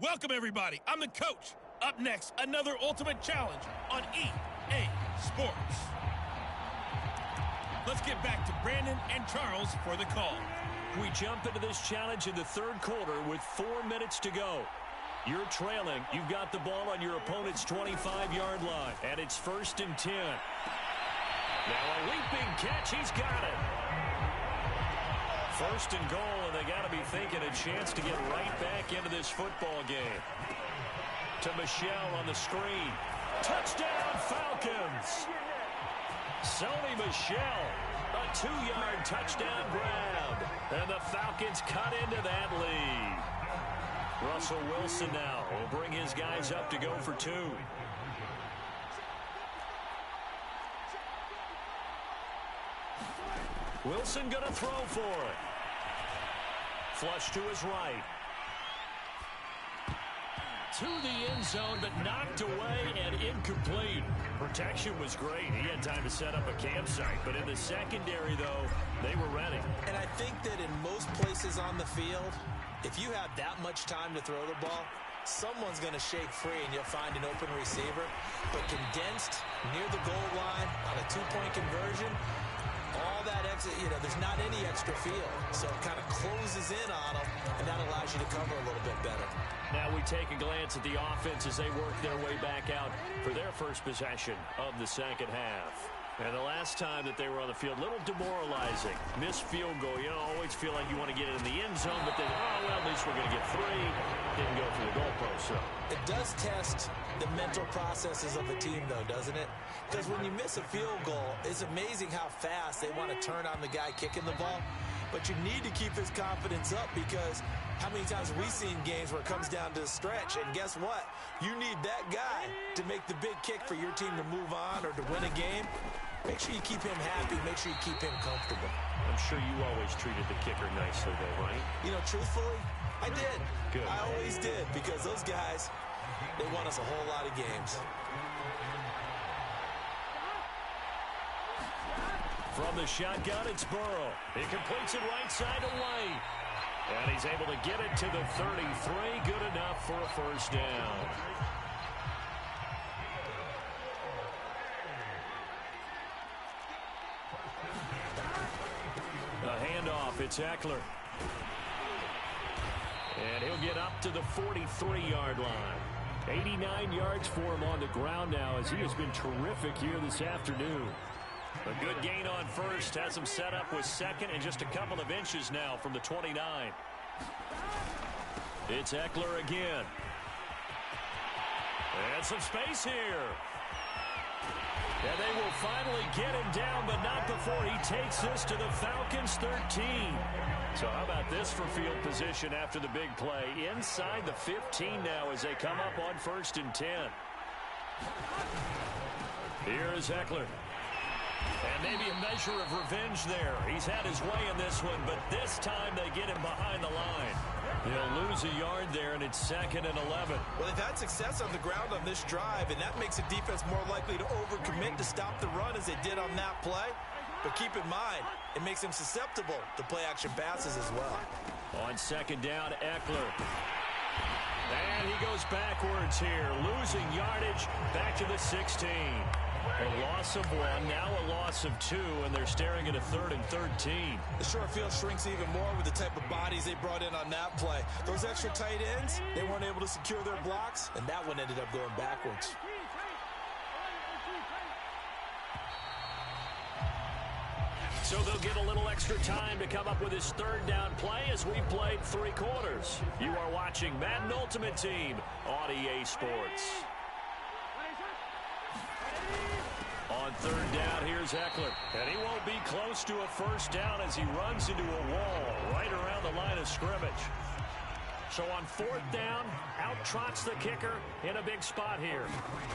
[SPEAKER 3] Welcome, everybody. I'm the coach. Up next, another ultimate challenge on EA Sports. Let's get back to Brandon and Charles for the call.
[SPEAKER 1] We jump into this challenge in the third quarter with 4 minutes to go. You're trailing. You've got the ball on your opponent's 25-yard line, and it's 1st and 10. Now a leaping catch. He's got it. 1st and goal, and they got to be thinking a chance to get right back into this football game. To Michel on the screen. Touchdown, Falcons! Sony Michel, a 2-yard touchdown grab. And the Falcons cut into that lead. Russell Wilson now will bring his guys up to go for 2. Wilson going to throw for it. Flush to his right. To the end zone, but knocked away and incomplete. Protection was great. He had time to set up a campsite. But in the secondary, though, they were ready.
[SPEAKER 4] And I think that in most places on the field, if you have that much time to throw the ball, someone's going to shake free and you'll find an open receiver. But condensed near the goal line on a 2-point conversion, all that extra, there's not any extra field. So it kind of closes in on them, and that allows you to cover a little bit better.
[SPEAKER 1] Now we take a glance at the offense as they work their way back out for their first possession of the second half. And the last time that they were on the field, a little demoralizing. Missed field goal. Always feel like you want to get it in the end zone, but then, at least we're going to get 3. Didn't go through the goalpost, so.
[SPEAKER 4] It does test the mental processes of a team, though, doesn't it? Because when you miss a field goal, it's amazing how fast they want to turn on the guy kicking the ball. But you need to keep his confidence up, because how many times have we seen games where it comes down to the stretch, and guess what? You need that guy to make the big kick for your team to move on or to win a game. Make sure you keep him happy. Make sure you keep him comfortable.
[SPEAKER 1] I'm sure you always treated the kicker nicely, though, right?
[SPEAKER 4] Truthfully, I did.
[SPEAKER 1] Good.
[SPEAKER 4] I always did, because those guys, they won us a whole lot of games.
[SPEAKER 1] From the shotgun, it's Burrow. He completes it right side to White. And he's able to get it to the 33. Good enough for a first down. A handoff, it's Eckler. And he'll get up to the 43-yard line. 89 yards for him on the ground now, as he has been terrific here this afternoon. A good gain on first, has him set up with second and just a couple of inches now from the 29. It's Eckler again. And some space here. And they will finally get him down, but not before he takes this to the Falcons' 13. So how about this for field position after the big play? Inside the 15 now as they come up on 1st and 10. Here is Eckler. And maybe a measure of revenge there. He's had his way in this one, but this time they get him behind the line. He'll lose a yard there, and it's 2nd and 11.
[SPEAKER 4] Well, they've had success on the ground on this drive, and that makes the defense more likely to overcommit to stop the run as they did on that play. But keep in mind, it makes them susceptible to play-action passes as well.
[SPEAKER 1] On 2nd down, Eckler. And he goes backwards here, losing yardage back to the 16. A loss of 1, now a loss of 2, and they're staring at a 3rd and 13.
[SPEAKER 4] The short field shrinks even more with the type of bodies they brought in on that play. Those extra tight ends, they weren't able to secure their blocks, and that one ended up going backwards.
[SPEAKER 1] So they'll get a little extra time to come up with his 3rd down play as we played 3 quarters. You are watching Madden Ultimate Team on EA Sports. On 3rd down, here's Eckler. And he won't be close to a 1st down as he runs into a wall right around the line of scrimmage. So on 4th down, out trots the kicker in a big spot here.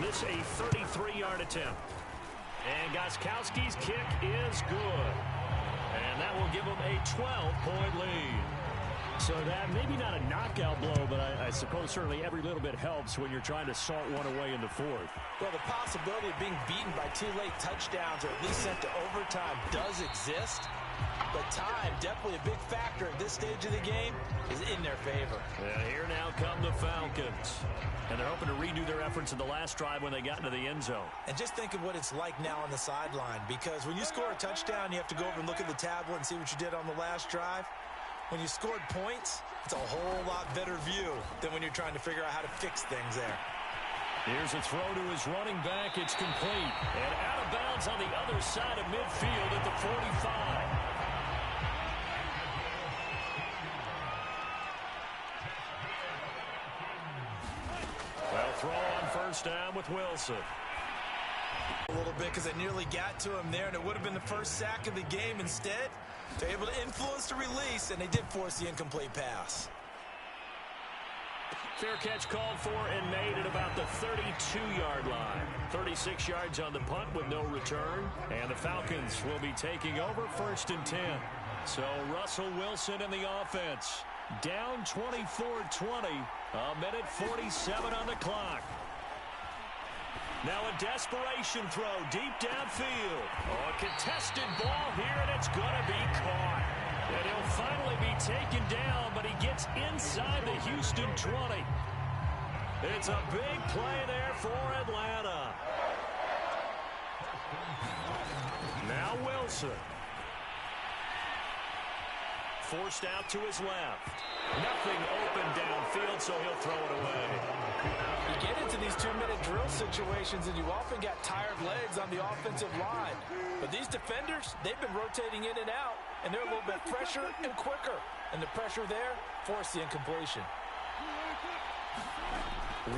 [SPEAKER 1] This a 33-yard attempt. And Gostkowski's kick is good. And that will give him a 12-point lead. So that, maybe not a knockout blow, but I suppose certainly every little bit helps when you're trying to salt one away in the 4th.
[SPEAKER 5] Well, the possibility of being beaten by 2 late touchdowns or at least sent to overtime does exist. But time, definitely a big factor at this stage of the game, is in their favor.
[SPEAKER 1] And here now come the Falcons. And they're hoping to redo their efforts in the last drive when they got into the end zone.
[SPEAKER 4] And just think of what it's like now on the sideline, because when you score a touchdown, you have to go over and look at the tablet and see what you did on the last drive. When you scored points, it's a whole lot better view than when you're trying to figure out how to fix things there.
[SPEAKER 1] Here's a throw to his running back. It's complete. And out of bounds on the other side of midfield at the 45. Well, throw on 1st down with Wilson.
[SPEAKER 4] A little bit because they nearly got to him there, and it would have been the 1st sack of the game. Instead, they're able to influence the release, and they did force the incomplete pass.
[SPEAKER 1] Fair catch called for and made at about the 32-yard line. 36 yards on the punt with no return. And the Falcons will be taking over 1st and 10. So Russell Wilson in the offense. Down 24-20. A minute 47 on the clock. Now a desperation throw deep downfield. Oh, a contested ball here, and it's going to be caught. And he'll finally be taken down, but he gets inside the Houston 20. It's a big play there for Atlanta. Now Wilson. Forced out to his left. Nothing open downfield, so he'll throw it away.
[SPEAKER 5] You get into these 2-minute drill situations, and you often got tired legs on the offensive line. But these defenders, they've been rotating in and out, and they're a little bit fresher and quicker. And the pressure there forced the incompletion.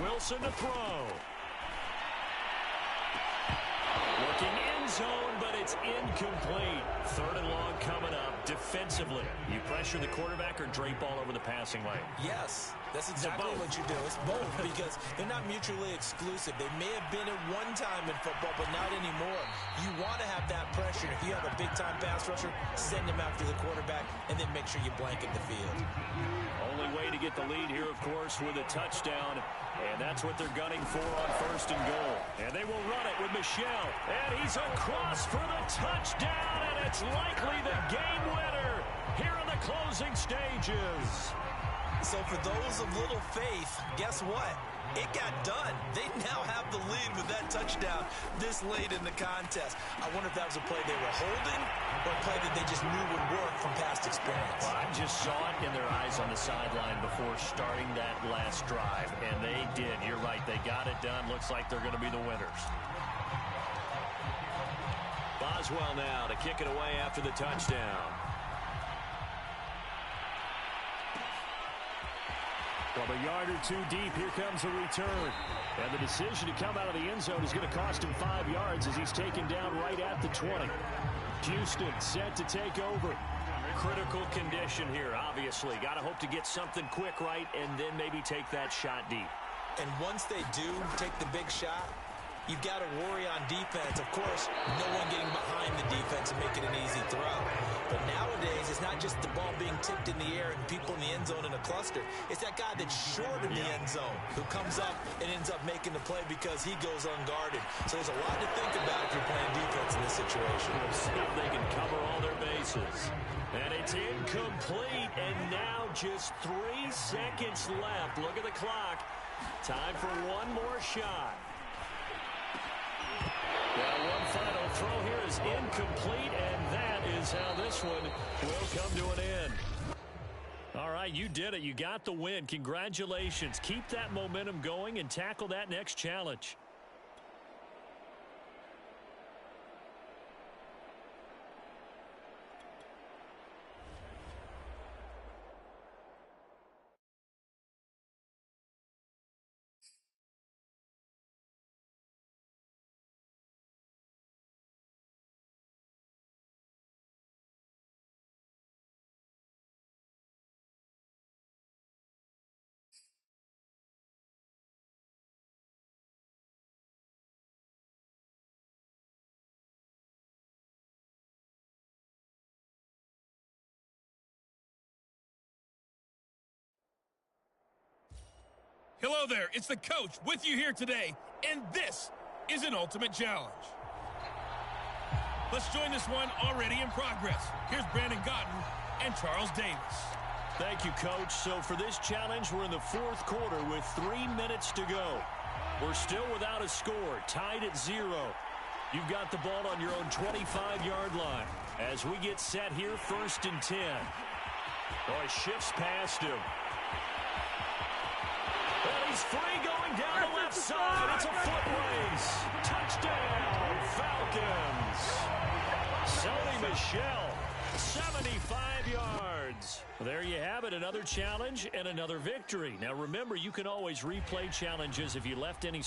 [SPEAKER 1] Wilson to throw. Looking end zone, but it's incomplete. 3rd and long coming up defensively. You pressure the quarterback or drape all over the passing lane?
[SPEAKER 4] Yes, that's exactly what you do. It's both because they're not mutually exclusive. They may have been at one time in football, but not anymore. You want to have that pressure. If you have a big-time pass rusher, send him after the quarterback and then make sure you blanket the field.
[SPEAKER 1] Only way to get the lead here, of course, with a touchdown. And that's what they're gunning for on 1st and goal. And they will run it with Michel. And he's across for the touchdown. And it's likely the game winner here in the closing stages.
[SPEAKER 4] So for those of little faith, guess what? It got done. They now have the lead with that touchdown this late in the contest. I wonder if that was a play they were holding or a play that they just knew would work from past experience.
[SPEAKER 1] Well, I just saw it in their eyes on the sideline before starting that last drive, and they did. You're right. They got it done. Looks like they're going to be the winners. Boswell now to kick it away after the touchdown. From a yard or two deep, here comes a return.
[SPEAKER 2] And the decision to come out of the end zone is going to cost him 5 yards as he's taken down right at the 20. Houston set to take over.
[SPEAKER 1] Critical condition here, obviously. Got to hope to get something quick right and then maybe take that shot deep.
[SPEAKER 4] And once they do take the big shot, you've got to worry on defense. Of course, no one getting behind the defense and making an easy throw. But nowadays, it's not just the ball being tipped in the air and people in the end zone in a cluster. It's that guy that's short of the end zone who comes up and ends up making the play because he goes unguarded. So there's a lot to think about if you're playing defense in this situation.
[SPEAKER 1] We'll see if they can cover all their bases. And it's incomplete, and now just 3 seconds left. Look at the clock. Time for one more shot. Now, one final throw here is incomplete, and that is how this one will come to an end. All right, you did it. You got the win. Congratulations. Keep that momentum going and tackle that next challenge.
[SPEAKER 3] Hello there, it's the coach with you here today, and this is an ultimate challenge. Let's join this one already in progress. Here's Brandon Gaudin and Charles Davis.
[SPEAKER 1] Thank you, Coach. So for this challenge, we're in the 4th quarter with 3 minutes to go. We're still without a score, tied at 0. You've got the ball on your own 25-yard line. As we get set here, 1st and 10. Oh, he shifts past him. And he's free going down the left side. It's a foot race. Touchdown, Falcons. Sony Michel, 75 yards. There you have it, another challenge and another victory. Now remember, you can always replay challenges if you left any...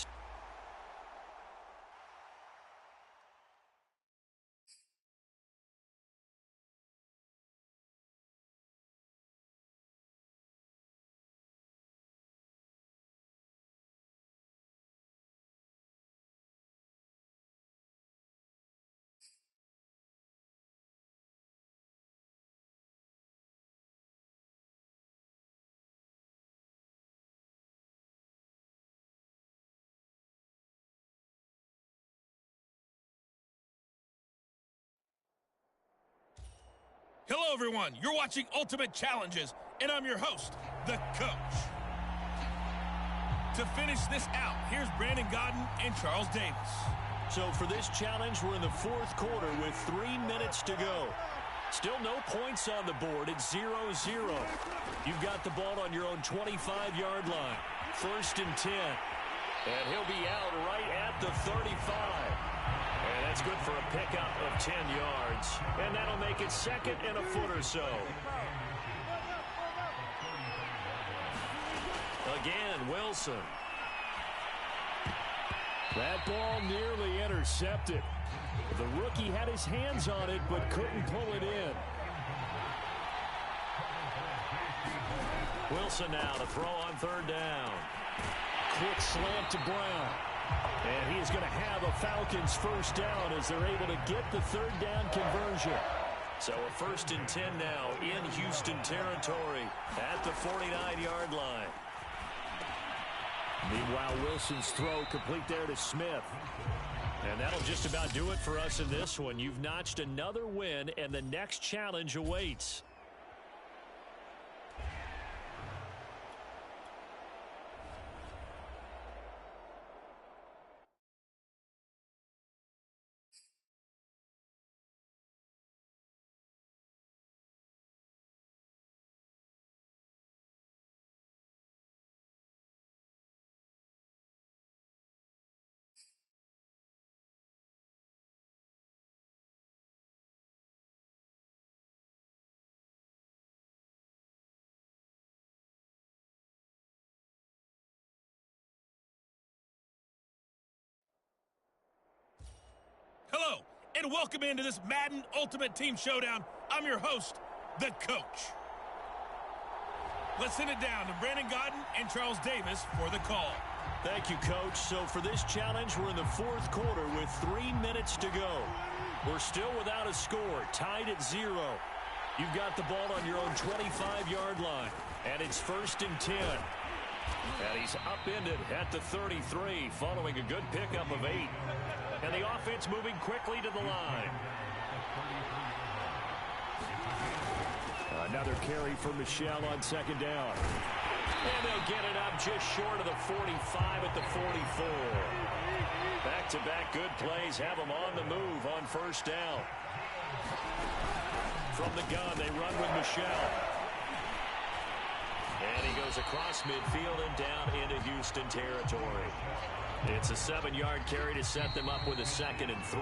[SPEAKER 3] Hello, everyone. You're watching Ultimate Challenges, and I'm your host, the coach. To finish this out, here's Brandon Gaudin and Charles Davis.
[SPEAKER 1] So for this challenge, we're in the 4th quarter with 3 minutes to go. Still no points on the board. It's 0-0. You've got the ball on your own 25-yard line. 1st and 10. And he'll be out right at the 35. And that's good for a pickup of 10 yards. And that'll make it 2nd and a foot or so. Again, Wilson. That ball nearly intercepted. The rookie had his hands on it, but couldn't pull it in. Wilson now to throw on 3rd down. Quick slant to Brown. And he is going to have a Falcons 1st down as they're able to get the 3rd down conversion. So a 1st and 10 now in Houston territory at the 49-yard line. Meanwhile, Wilson's throw complete there to Smith. And that'll just about do it for us in this one. You've notched another win, and the next challenge awaits.
[SPEAKER 3] and welcome into this Madden Ultimate Team Showdown. I'm your host, the Coach. Let's send it down to Brandon Gaudin and Charles Davis for the call.
[SPEAKER 1] Thank you, Coach. So for this challenge, we're in the fourth quarter with 3 minutes to go. We're still without a score, tied at 0. You've got the ball on your own 25-yard line, and it's 1st and 10. And he's upended at the 33, following a good pickup of 8. And the offense moving quickly to the line. Another carry for Michel on 2nd down. And they'll get it up just short of the 45 at the 44. Back-to-back good plays have them on the move on 1st down. From the gun, they run with Michel. And he goes across midfield and down into Houston territory. It's a 7-yard carry to set them up with a 2nd and 3.